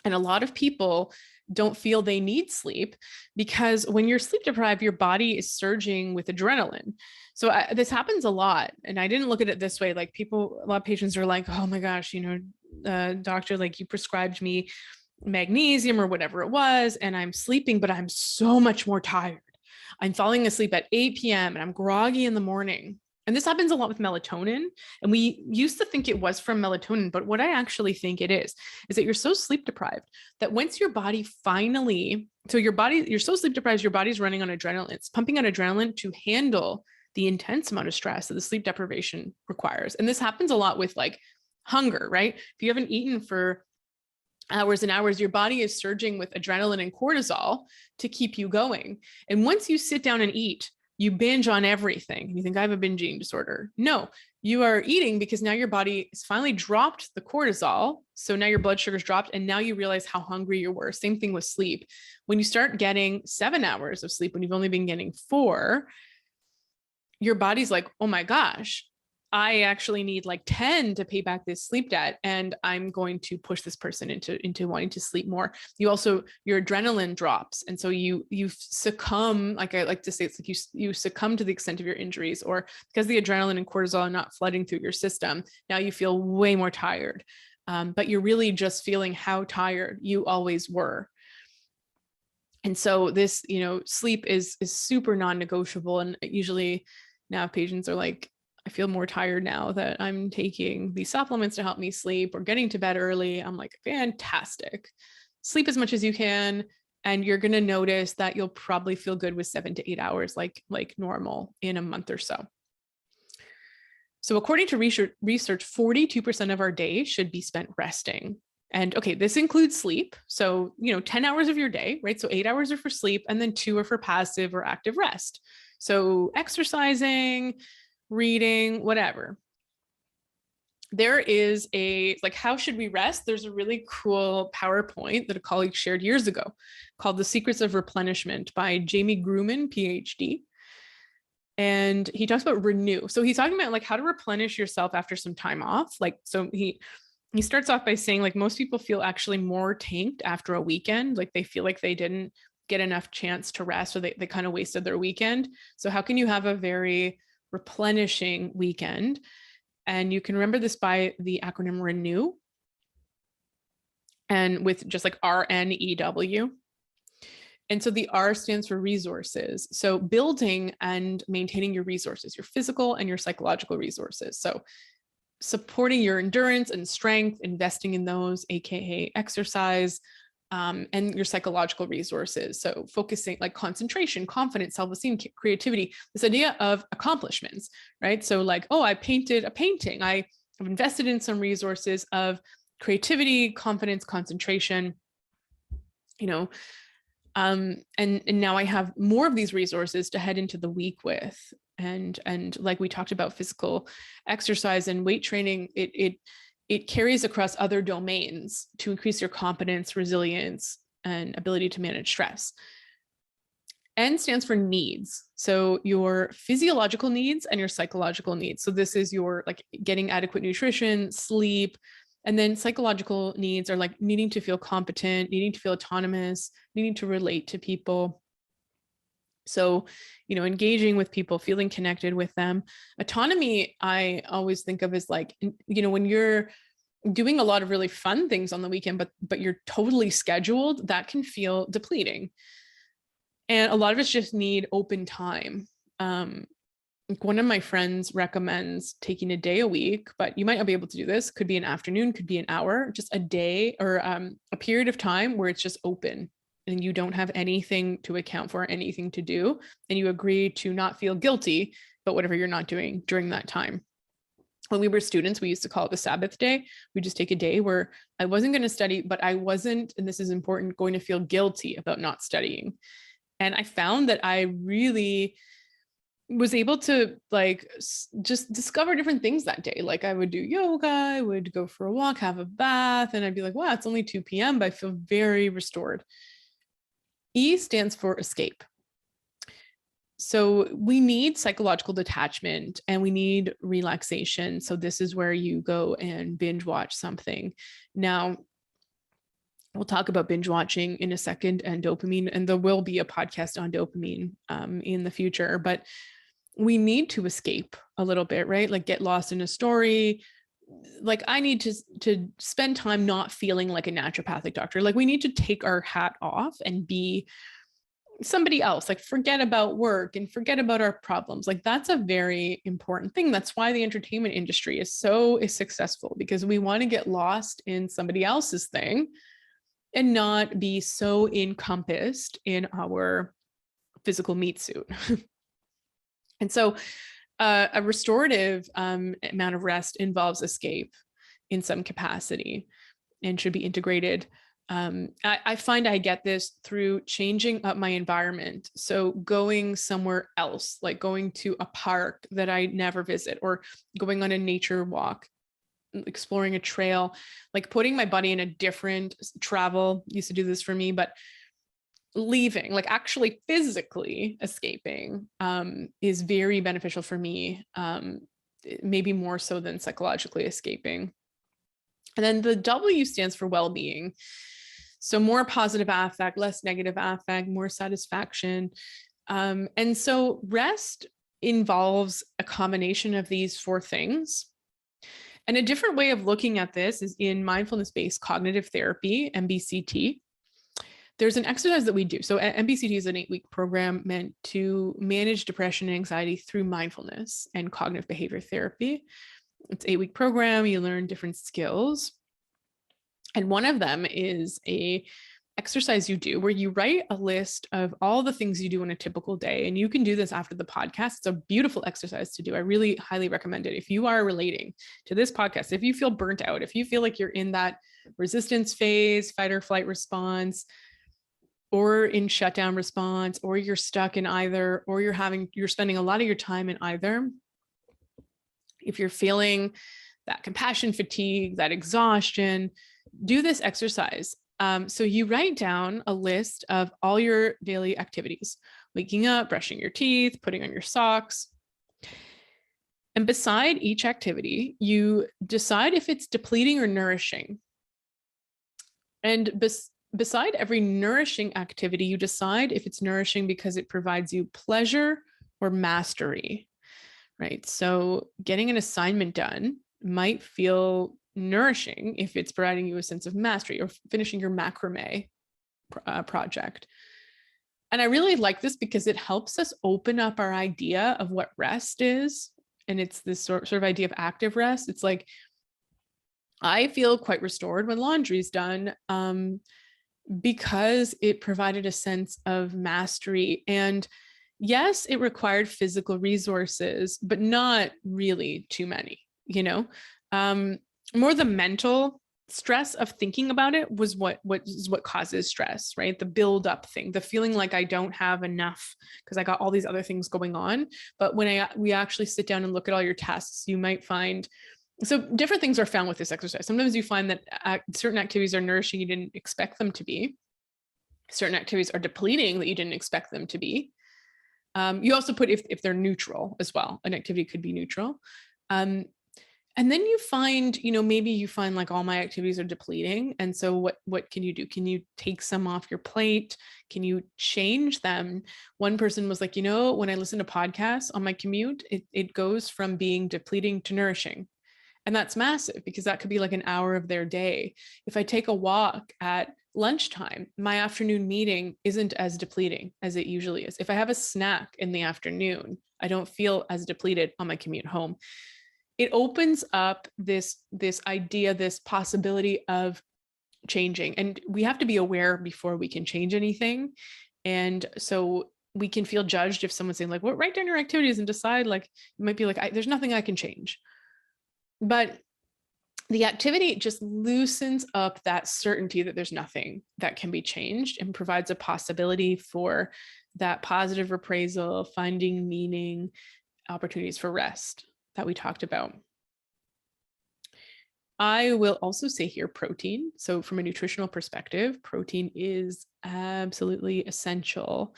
And a lot of people don't feel they need sleep because when you're sleep deprived, your body is surging with adrenaline. So this happens a lot. And I didn't look at it this way. Like a lot of patients are like, oh my gosh, doctor, like you prescribed me magnesium or whatever it was, and I'm sleeping, but I'm so much more tired. I'm falling asleep at 8 p.m. and I'm groggy in the morning. And this happens a lot with melatonin. And we used to think it was from melatonin, but what I actually think it is that you're so sleep deprived that once your body you're so sleep deprived, your body's running on adrenaline. It's pumping out adrenaline to handle the intense amount of stress that the sleep deprivation requires. And this happens a lot with like hunger, right? If you haven't eaten for hours and hours, your body is surging with adrenaline and cortisol to keep you going. And once you sit down and eat, you binge on everything. You think I have a binge eating disorder. No, you are eating because now your body has finally dropped the cortisol. So now your blood sugar's dropped and now you realize how hungry you were. Same thing with sleep. When you start getting 7 hours of sleep, when you've only been getting 4, your body's like, oh my gosh, I actually need like 10 to pay back this sleep debt. And I'm going to push this person into wanting to sleep more. Your adrenaline drops. And so you succumb, like I like to say, it's like you succumb to the extent of your injuries, or because the adrenaline and cortisol are not flooding through your system. Now you feel way more tired, but you're really just feeling how tired you always were. And so this, sleep is super non-negotiable. And usually now patients are like, I feel more tired now that I'm taking these supplements to help me sleep or getting to bed early. I'm like, fantastic. Sleep as much as you can. And you're going to notice that you'll probably feel good with 7 to 8 hours, like normal in a month or so. So according to research, 42% of our day should be spent resting. And okay, this includes sleep. So, 10 hours of your day, right? So 8 hours are for sleep and then 2 are for passive or active rest. So exercising, reading, whatever. There is how should we rest? There's a really cool PowerPoint that a colleague shared years ago called The Secrets of Replenishment by Jamie Grumman, PhD. And he talks about renew. So he's talking about how to replenish yourself after some time off. So he starts off by saying most people feel actually more tanked after a weekend. They feel like they didn't get enough chance to rest, or they kind of wasted their weekend. So how can you have a very replenishing weekend? And you can remember this by the acronym RENEW, and with just RNEW. And so the R stands for resources. So building and maintaining your resources, your physical and your psychological resources. So supporting your endurance and strength, investing in those, AKA exercise, and your psychological resources. So focusing like concentration, confidence, self-esteem, creativity, this idea of accomplishments, right? So like, oh, I painted a painting. I have invested in some resources of creativity, confidence, concentration, and now I have more of these resources to head into the week with. And like we talked about, physical exercise and weight training, it carries across other domains to increase your competence, resilience, and ability to manage stress. N stands for needs. So your physiological needs and your psychological needs. So this is your like getting adequate nutrition, sleep, and then psychological needs are like needing to feel competent, needing to feel autonomous, needing to relate to people. So, engaging with people, feeling connected with them. Autonomy, I always think of as like, when you're doing a lot of really fun things on the weekend, but you're totally scheduled, that can feel depleting. And a lot of us just need open time. Like one of my friends recommends taking a day a week, but you might not be able to do this. Could be an afternoon, could be an hour, just a day or a period of time where it's just open and you don't have anything to account for, anything to do. And you agree to not feel guilty about whatever you're not doing during that time. When we were students, we used to call it the Sabbath day. We just take a day where I wasn't going to study, but I wasn't, and this is important, going to feel guilty about not studying. And I found that I really was able to like just discover different things that day. Like I would do yoga, I would go for a walk, have a bath, and I'd be like, wow, it's only 2 p.m., but I feel very restored. E stands for escape. So we need psychological detachment and we need relaxation. So this is where you go and binge watch something. Now, we'll talk about binge watching in a second and dopamine, and there will be a podcast on dopamine in the future, but we need to escape a little bit, right? Like get lost in a story. Like I need to spend time not feeling like a naturopathic doctor. Like we need to take our hat off and be somebody else, like forget about work and forget about our problems. Like that's a very important thing. That's why the entertainment industry is so successful, because we want to get lost in somebody else's thing and not be so encompassed in our physical meat suit. And so a restorative amount of rest involves escape in some capacity and should be integrated. I find I get this through changing up my environment. So going somewhere else, like going to a park that I never visit, or going on a nature walk, exploring a trail, like putting my body in a different travel used to do this for me, but leaving, like actually physically escaping, is very beneficial for me, maybe more so than psychologically escaping. And then the W stands for well-being. So more positive affect, less negative affect, more satisfaction. And so rest involves a combination of these 4 things. And a different way of looking at this is in mindfulness-based cognitive therapy, MBCT. There's an exercise that we do. So MBCT is an 8-week program meant to manage depression and anxiety through mindfulness and cognitive behavior therapy. It's an 8-week program. You learn different skills. And one of them is a exercise you do where you write a list of all the things you do in a typical day. And you can do this after the podcast. It's a beautiful exercise to do. I really highly recommend it. If you are relating to this podcast, if you feel burnt out, if you feel like you're in that resistance phase, fight or flight response, or in shutdown response, or you're stuck in either, or you're spending a lot of your time in either. If you're feeling that compassion fatigue, that exhaustion, do this exercise. So you write down a list of all your daily activities, waking up, brushing your teeth, putting on your socks. And beside each activity, you decide if it's depleting or nourishing. And beside every nourishing activity, you decide if it's nourishing because it provides you pleasure or mastery, right? So getting an assignment done might feel nourishing if it's providing you a sense of mastery, or finishing your macrame project. And I really like this because it helps us open up our idea of what rest is. And it's this sort of idea of active rest. It's like, I feel quite restored when laundry's done, because it provided a sense of mastery. And yes, it required physical resources, but not really too many, more the mental stress of thinking about it was what causes stress, right? The build up thing, the feeling like I don't have enough because I got all these other things going on. But when we actually sit down and look at all your tasks, you might find, so different things are found with this exercise. Sometimes you find that certain activities are nourishing you didn't expect them to be. Certain activities are depleting that you didn't expect them to be. You also put if they're neutral as well. An activity could be neutral. And then you find, maybe you find like all my activities are depleting. And so what can you do? Can you take some off your plate? Can you change them? One person was like, when I listen to podcasts on my commute, it goes from being depleting to nourishing. And that's massive because that could be like an hour of their day. If I take a walk at lunchtime, my afternoon meeting isn't as depleting as it usually is. If I have a snack in the afternoon, I don't feel as depleted on my commute home. It opens up this idea, this possibility of changing. And we have to be aware before we can change anything. And so we can feel judged if someone's saying like, well, write down your activities and decide, like, it might be like, there's nothing I can change. But the activity just loosens up that certainty that there's nothing that can be changed and provides a possibility for that positive reprisal, finding meaning, opportunities for rest that we talked about. I will also say here protein. So from a nutritional perspective, protein is absolutely essential.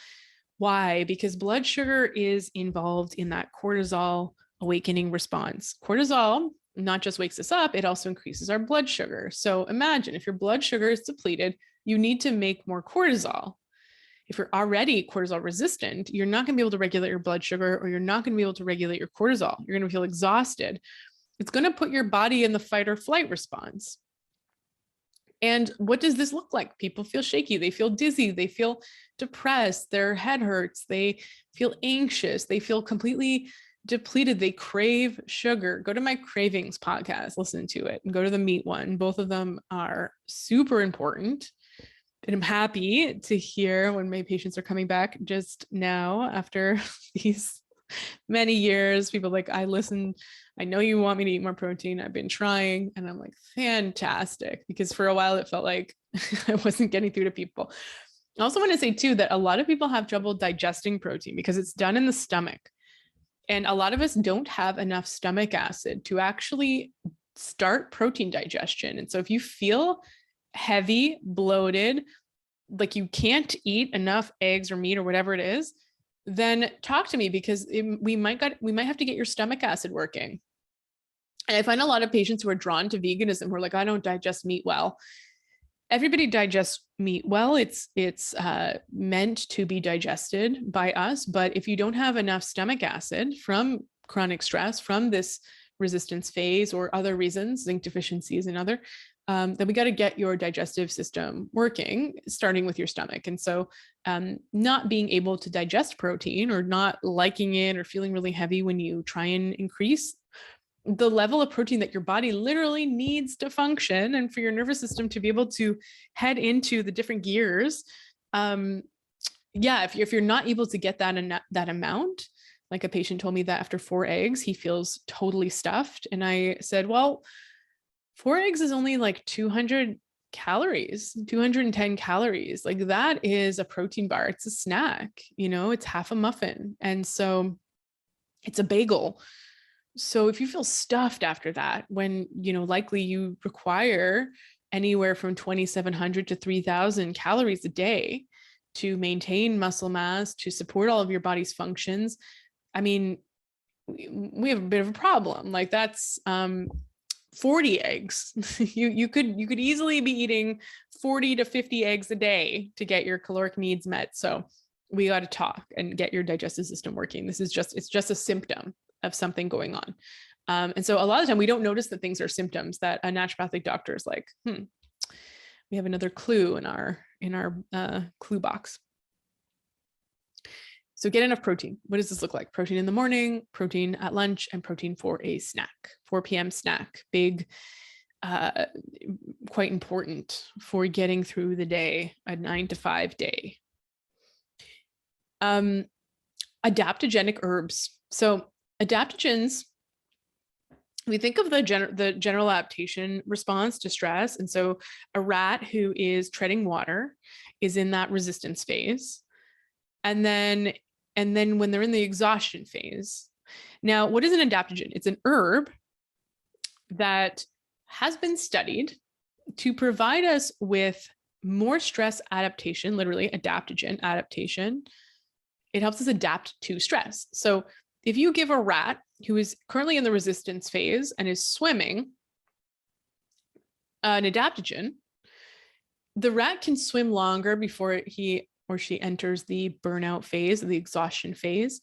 Why? Because blood sugar is involved in that cortisol awakening response. Cortisol not just wakes us up, it also increases our blood sugar. So imagine if your blood sugar is depleted, you need to make more cortisol. If you're already cortisol resistant, you're not going to be able to regulate your blood sugar, or you're not going to be able to regulate your cortisol. You're going to feel exhausted. It's going to put your body in the fight or flight response. And what does this look like? People feel shaky. They feel dizzy. They feel depressed. Their head hurts. They feel anxious. They feel completely depleted. They crave sugar. Go to my cravings podcast, listen to it, and go to the meat one. Both of them are super important. And I'm happy to hear when my patients are coming back just now after these many years, people like, I listened, I know you want me to eat more protein. I've been trying. And I'm like, fantastic. Because for a while it felt like I wasn't getting through to people. I also want to say too, that a lot of people have trouble digesting protein because it's done in the stomach. And a lot of us don't have enough stomach acid to actually start protein digestion. And so if you feel heavy, bloated, like you can't eat enough eggs or meat or whatever it is, then talk to me, because we might have to get your stomach acid working. And I find a lot of patients who are drawn to veganism who are like, I don't digest meat well. Everybody digests meat well. It's meant to be digested by us. But if you don't have enough stomach acid from chronic stress, from this resistance phase or other reasons, zinc deficiency is another, then we got to get your digestive system working, starting with your stomach. And so not being able to digest protein, or not liking it, or feeling really heavy when you try and increase the level of protein that your body literally needs to function and for your nervous system to be able to head into the different gears. If you're not able to get that amount, like a patient told me that after 4 eggs, he feels totally stuffed. And I said, well, 4 eggs is only like 200 calories, 210 calories. Like that is a protein bar. It's a snack, it's half a muffin. And so it's a bagel. So if you feel stuffed after that, when, likely you require anywhere from 2,700 to 3,000 calories a day to maintain muscle mass, to support all of your body's functions, I mean, we have a bit of a problem. Like that's 40 eggs. you could easily be eating 40 to 50 eggs a day to get your caloric needs met. So we got to talk and get your digestive system working. It's just a symptom of something going on. And so a lot of the time we don't notice that things are symptoms, that a naturopathic doctor is like, we have another clue in our clue box. So get enough protein. What does this look like? Protein in the morning, protein at lunch, and protein for a snack, 4 p.m. snack. Big, quite important for getting through the day, a 9 to 5 day. Adaptogenic herbs. So adaptogens, we think of the general adaptation response to stress. And so a rat who is treading water is in that resistance phase. And then when they're in the exhaustion phase. Now, what is an adaptogen? It's an herb that has been studied to provide us with more stress adaptation, literally adaptogen adaptation. It helps us adapt to stress. So if you give a rat who is currently in the resistance phase and is swimming an adaptogen, the rat can swim longer before he or she enters the burnout phase, the exhaustion phase.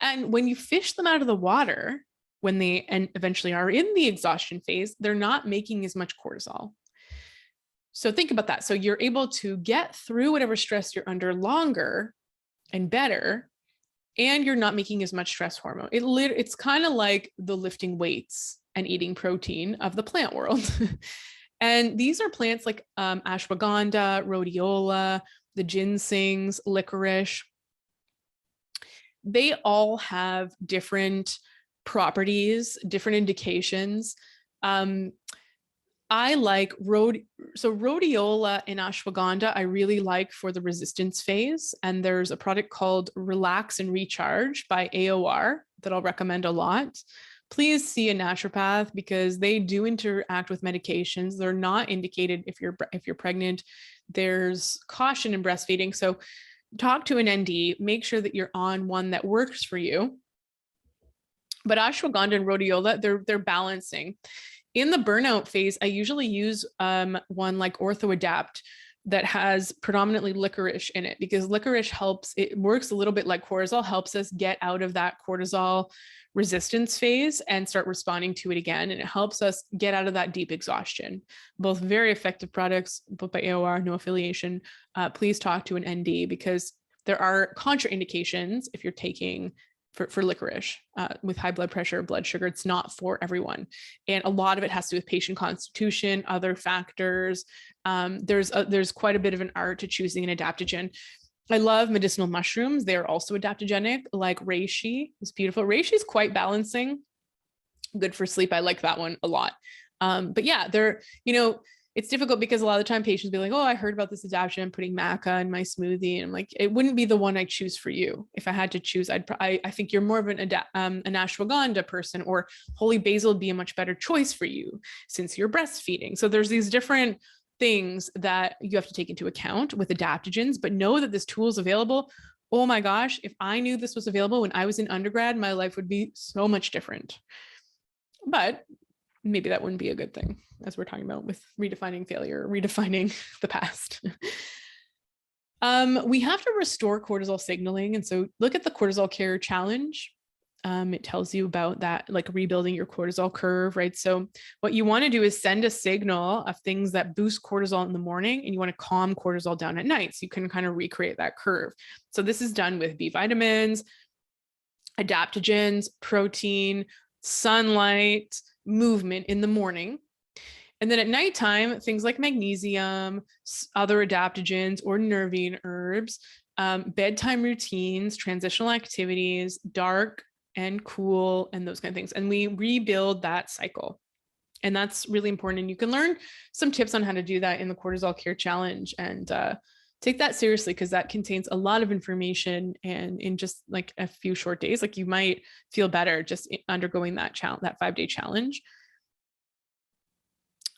And when you fish them out of the water, when they eventually are in the exhaustion phase, they're not making as much cortisol. So think about that. So you're able to get through whatever stress you're under longer and better, and you're not making as much stress hormone. It's kind of like the lifting weights and eating protein of the plant world. And these are plants like ashwagandha, rhodiola, the ginsengs, licorice. They all have different properties, different indications. I like rhodiola and ashwagandha, I really like for the resistance phase. And there's a product called Relax and Recharge by AOR that I'll recommend a lot. Please see a naturopath because they do interact with medications. They're not indicated if you're pregnant. There's caution in breastfeeding. So talk to an ND, make sure that you're on one that works for you. But ashwagandha and rhodiola, they're balancing. In the burnout phase, I usually use one like OrthoAdapt that has predominantly licorice in it, because licorice helps, it works a little bit like cortisol, helps us get out of that cortisol resistance phase and start responding to it again. And it helps us get out of that deep exhaustion. Both very effective products, both by AOR, no affiliation. Please talk to an ND because there are contraindications if you're taking for licorice with high blood pressure, blood sugar. It's not for everyone. And a lot of it has to do with patient constitution, other factors. There's quite a bit of an art to choosing an adaptogen. I love medicinal mushrooms. They're also adaptogenic, like reishi. It's beautiful. Reishi is quite balancing, good for sleep. I like that one a lot. But yeah, it's difficult because a lot of the time patients be like, oh, I heard about this adaptogen, I'm putting maca in my smoothie. And I'm like, it wouldn't be the one I choose for you. If I had to choose, I think you're more of an ashwagandha person, or holy basil would be a much better choice for you since you're breastfeeding. So there's these different things that you have to take into account with adaptogens, but know that this tool is available. Oh my gosh, if I knew this was available when I was in undergrad, my life would be so much different. But maybe that wouldn't be a good thing, as we're talking about with redefining failure, redefining the past. We have to restore cortisol signaling. And so look at the Cortisol Care Challenge. It tells you about that, like rebuilding your cortisol curve, right? So what you want to do is send a signal of things that boost cortisol in the morning, and you want to calm cortisol down at night. So you can kind of recreate that curve. So this is done with B vitamins, adaptogens, protein, sunlight, movement in the morning. And then at nighttime, things like magnesium, other adaptogens or nervine herbs, bedtime routines, transitional activities, dark and cool, and those kind of things. And we rebuild that cycle. And that's really important. And you can learn some tips on how to do that in the Cortisol Care Challenge, and take that seriously, because that contains a lot of information, and in just like a few short days, like you might feel better just undergoing that 5-day challenge.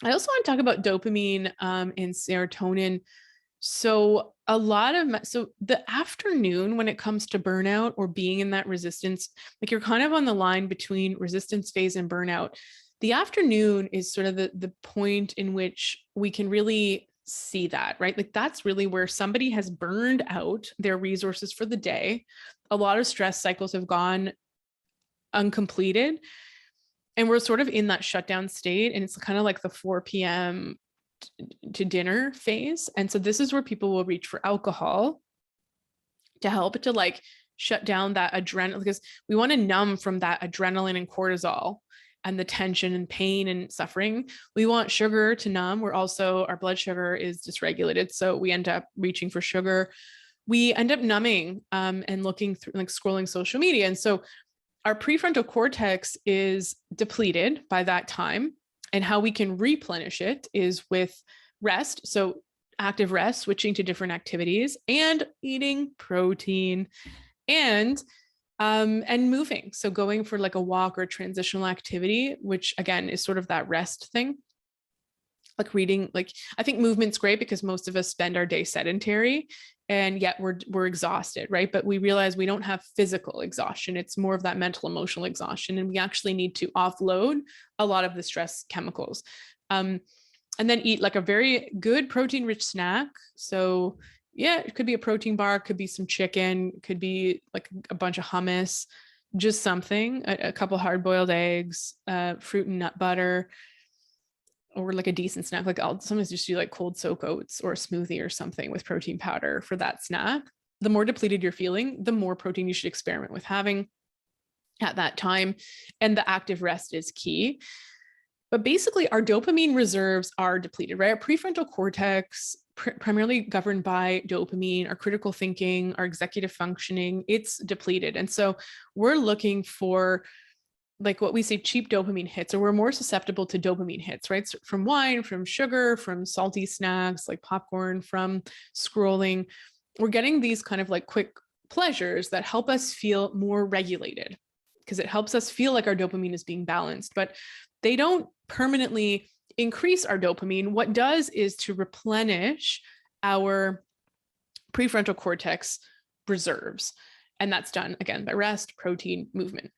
I also want to talk about dopamine and serotonin. So the afternoon, when it comes to burnout or being in that resistance, like you're kind of on the line between resistance phase and burnout. The afternoon is sort of the point in which we can really see that, right? Like that's really where somebody has burned out their resources for the day. A lot of stress cycles have gone uncompleted, and we're sort of in that shutdown state. And it's kind of like the 4 p.m. to dinner phase. And so this is where people will reach for alcohol to help to like shut down that adrenaline, because we want to numb from that adrenaline and cortisol and the tension and pain and suffering. We want sugar to numb. We're also, our blood sugar is dysregulated. So we end up reaching for sugar. We end up numbing and looking through, like scrolling social media. And so our prefrontal cortex is depleted by that time. And how we can replenish it is with rest. So active rest, switching to different activities, and eating protein, and moving. So going for like a walk or a transitional activity, which again is sort of that rest thing. Like reading, like I think movement's great because most of us spend our day sedentary and yet we're exhausted, right? But we realize we don't have physical exhaustion. It's more of that mental, emotional exhaustion. And we actually need to offload a lot of the stress chemicals. And then eat like a very good protein rich snack. So yeah, it could be a protein bar, could be some chicken, could be like a bunch of hummus, just something, a couple hard boiled eggs, fruit and nut butter, or like a decent snack. Like I'll sometimes just do like cold soak oats or a smoothie or something with protein powder for that snack. The more depleted you're feeling, the more protein you should experiment with having at that time. And the active rest is key. But basically our dopamine reserves are depleted, right? Our prefrontal cortex, primarily governed by dopamine, our critical thinking, our executive functioning, it's depleted. And so we're looking for like what we say, cheap dopamine hits, or we're more susceptible to dopamine hits, right? So from wine, from sugar, from salty snacks, like popcorn, from scrolling, we're getting these kind of like quick pleasures that help us feel more regulated because it helps us feel like our dopamine is being balanced, but they don't permanently increase our dopamine. What does is to replenish our prefrontal cortex reserves. And that's done again by rest, protein, movement.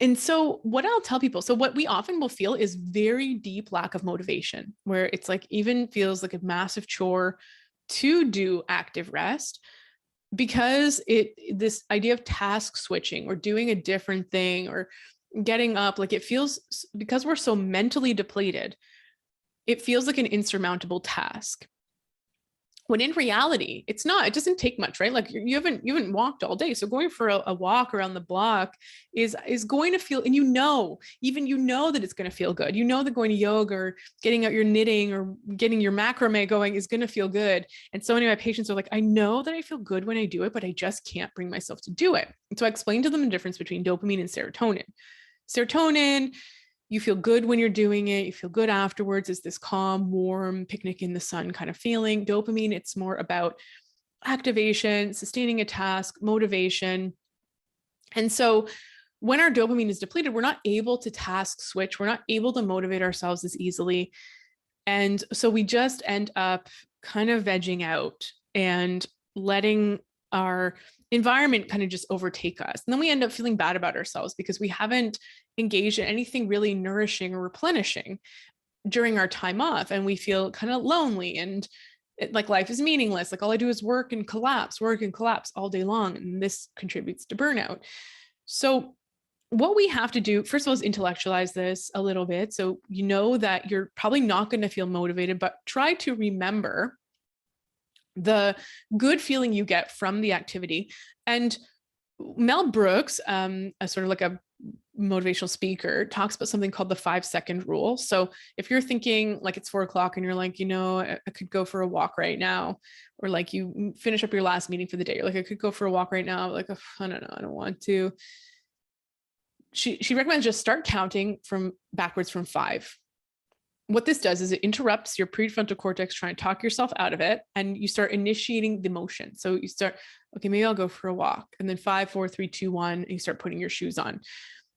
And so what I'll tell people, so what we often will feel is very deep lack of motivation, where it's like even feels like a massive chore to do active rest, because this idea of task switching or doing a different thing or getting up, like it feels, because we're so mentally depleted, it feels like an insurmountable task. When in reality, it's not, it doesn't take much, right? Like you haven't walked all day. So going for a walk around the block is going to feel, and even that it's going to feel good. You know that going to yoga or getting out your knitting or getting your macrame going is going to feel good. And so many of my patients are like, I know that I feel good when I do it, but I just can't bring myself to do it. And so I explain to them the difference between dopamine and serotonin. Serotonin, you feel good when you're doing it. You feel good afterwards. It's this calm, warm, picnic in the sun kind of feeling. Dopamine, it's more about activation, sustaining a task, motivation. And so when our dopamine is depleted, we're not able to task switch. We're not able to motivate ourselves as easily. And so we just end up kind of vegging out and letting our environment kind of just overtake us. And then we end up feeling bad about ourselves because we haven't engaged in anything really nourishing or replenishing during our time off. And we feel kind of lonely and like life is meaningless. Like all I do is work and collapse all day long. And this contributes to burnout. So what we have to do, first of all, is intellectualize this a little bit. So you know that you're probably not going to feel motivated, but try to remember the good feeling you get from the activity. And Mel Brooks, a sort of like a motivational speaker, talks about something called the 5-second rule. So if you're thinking like it's 4 o'clock and you're like, I could go for a walk right now, or like you finish up your last meeting for the day, you're like, I could go for a walk right now. Like, I don't know, I don't want to. She recommends just start counting backwards from 5. What this does is it interrupts your prefrontal cortex trying to talk yourself out of it, and you start initiating the motion. So you start, okay, maybe I'll go for a walk, and then 5, 4, 3, 2, 1, and you start putting your shoes on.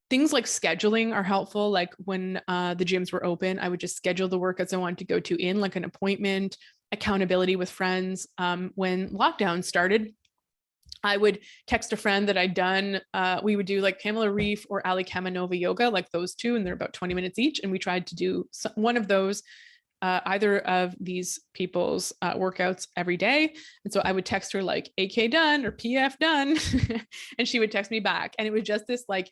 Things like scheduling are helpful. Like when the gyms were open, I would just schedule the workouts I wanted to go to in like an appointment, accountability with friends. When lockdown started, I would text a friend that I'd done. We would do like Pamela Reif or Ali Kamanova yoga, like those two, and they're about 20 minutes each. And we tried to do one of those, either of these people's workouts every day. And so I would text her like AK done or PF done, and she would text me back. And it was just this like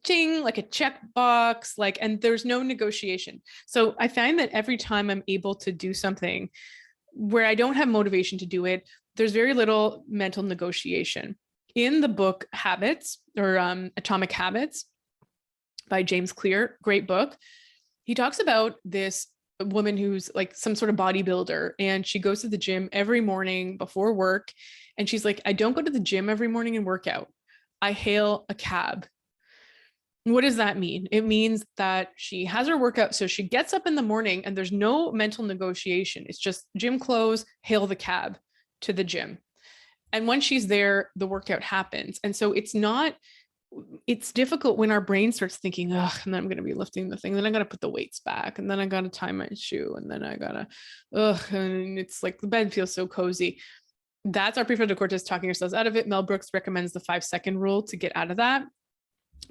ching, like a checkbox, like, and there's no negotiation. So I find that every time I'm able to do something where I don't have motivation to do it, there's very little mental negotiation. In the book Habits, or Atomic Habits by James Clear, great book, he talks about this woman who's like some sort of bodybuilder, and she goes to the gym every morning before work. And she's like, I don't go to the gym every morning and work out. I hail a cab. What does that mean? It means that she has her workout. So she gets up in the morning and there's no mental negotiation. It's just gym clothes, hail the cab to the gym. And when she's there, the workout happens. And so it's difficult when our brain starts thinking, and then I'm going to be lifting the thing. Then I got to put the weights back, and then I got to tie my shoe. And then I got to, and it's like the bed feels so cozy. That's our prefrontal cortex talking ourselves out of it. Mel Brooks recommends the 5-second rule to get out of that.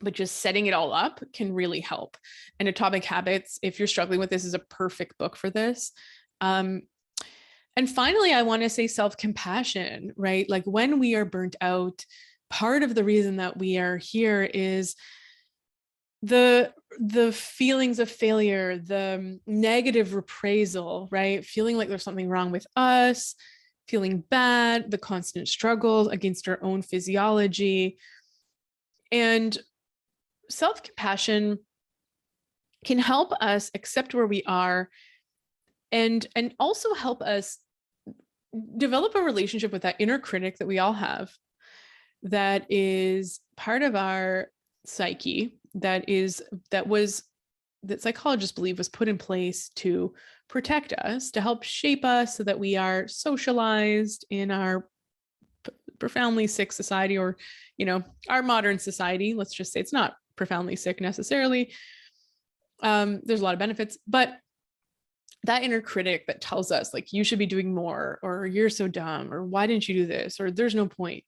But just setting it all up can really help. And Atomic Habits, if you're struggling with this, is a perfect book for this. And finally, I want to say self-compassion, right? Like when we are burnt out, part of the reason that we are here is the feelings of failure, the negative reprisal, right? Feeling like there's something wrong with us, feeling bad, the constant struggle against our own physiology. And self-compassion can help us accept where we are and also help us develop a relationship with that inner critic that we all have, that is part of our psyche, that psychologists believe was put in place to protect us, to help shape us so that we are socialized in our profoundly sick society, or, our modern society. Let's just say it's not profoundly sick necessarily. There's a lot of benefits, but that inner critic that tells us like, you should be doing more, or you're so dumb, or why didn't you do this, or there's no point.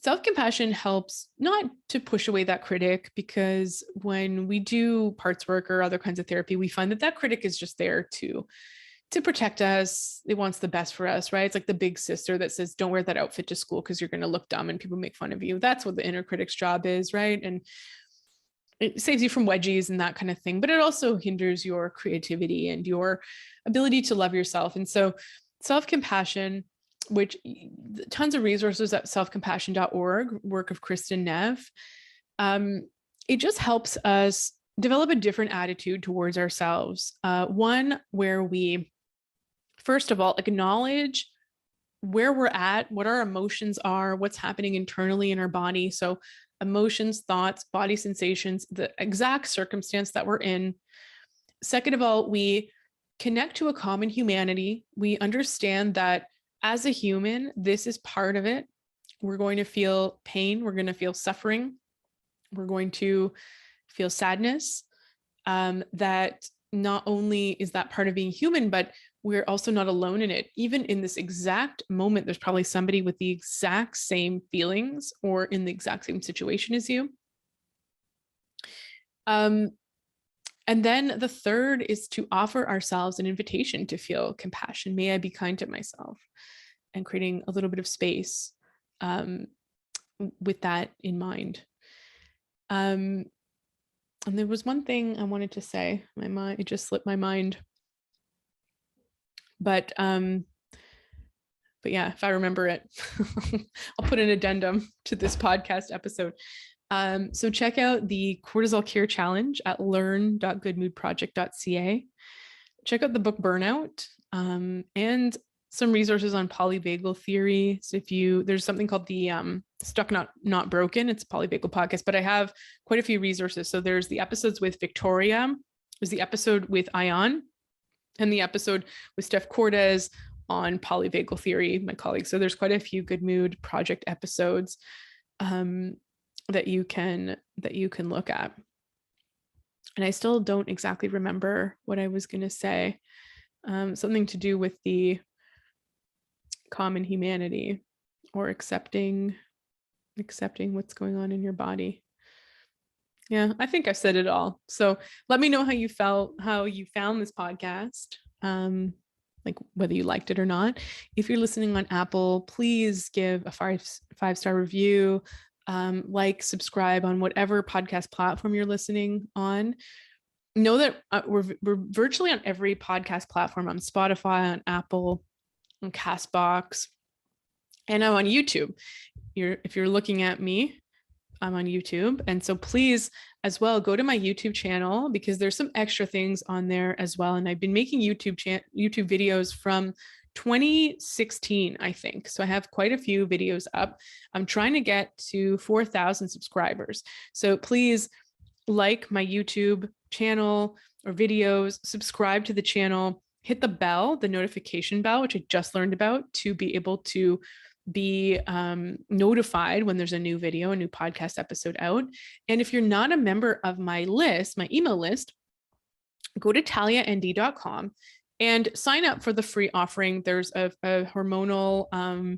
Self-compassion helps not to push away that critic, because when we do parts work or other kinds of therapy, we find that critic is just there to protect us. It wants the best for us, right? It's like the big sister that says, don't wear that outfit to school because you're going to look dumb and people make fun of you. That's what the inner critic's job is, right? And it saves you from wedgies and that kind of thing, but it also hinders your creativity and your ability to love yourself. And so self-compassion, which tons of resources at selfcompassion.org, work of Kristen Neff, it just helps us develop a different attitude towards ourselves. One where we, first of all, acknowledge where we're at, what our emotions are, what's happening internally in our body. So emotions, thoughts, body sensations, the exact circumstance that we're in. Second of all, we connect to a common humanity. We understand that as a human, this is part of it. We're going to feel pain. We're going to feel suffering. We're going to feel sadness. That not only is that part of being human, but we're also not alone in it. Even in this exact moment, there's probably somebody with the exact same feelings or in the exact same situation as you. And then the third is to offer ourselves an invitation to feel compassion. May I be kind to myself, and creating a little bit of space with that in mind. And there was one thing I wanted to say. It just slipped my mind. But yeah, if I remember it, I'll put an addendum to this podcast episode. So check out the Cortisol Cure Challenge at learn.goodmoodproject.ca. Check out the book Burnout, and some resources on Polyvagal Theory. So there's something called the Stuck Not Broken. It's a Polyvagal podcast, but I have quite a few resources. So there's the episodes with Victoria, there's the episode with Ion, and the episode with Steph Cordes on Polyvagal Theory, my colleague. So there's quite a few Good Mood Project episodes that you can look at. And I still don't exactly remember what I was going to say. Something to do with the common humanity, or accepting what's going on in your body. Yeah, I think I said it all. So let me know how you found this podcast, like whether you liked it or not. If you're listening on Apple, please give a five-star review, subscribe on whatever podcast platform you're listening on. Know that we're virtually on every podcast platform, on Spotify, on Apple, on Castbox, And I'm on YouTube. If you're looking at me, I'm on YouTube. And so please as well, go to my YouTube channel because there's some extra things on there as well. And I've been making YouTube videos from 2016, I think. So I have quite a few videos up. I'm trying to get to 4,000 subscribers. So please like my YouTube channel or videos, subscribe to the channel, hit the bell, the notification bell, which I just learned about, to be able to be notified when there's a new video, a new podcast episode out. And if you're not a member of my list, my email list, go to taliand.com and sign up for the free offering. There's a hormonal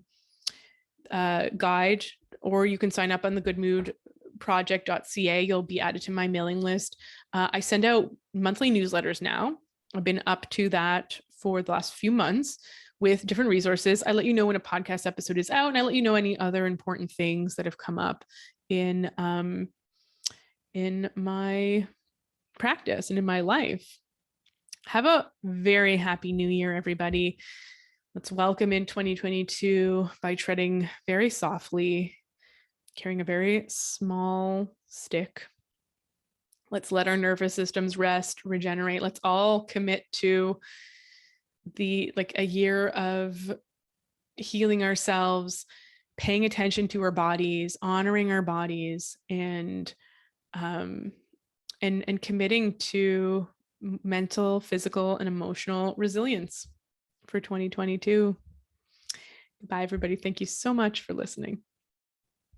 guide, or you can sign up on the goodmoodproject.ca. You'll be added to my mailing list. I send out monthly newsletters now. I've been up to that for the last few months with different resources. I let you know when a podcast episode is out, and I let you know any other important things that have come up in my practice and in my life. Have a very happy new year, everybody. Let's welcome in 2022 by treading very softly, carrying a very small stick. Let's let our nervous systems rest, regenerate. Let's all commit to a year of healing ourselves, paying attention to our bodies, honoring our bodies, and committing to mental, physical, and emotional resilience for 2022. Bye, everybody. Thank you so much for listening.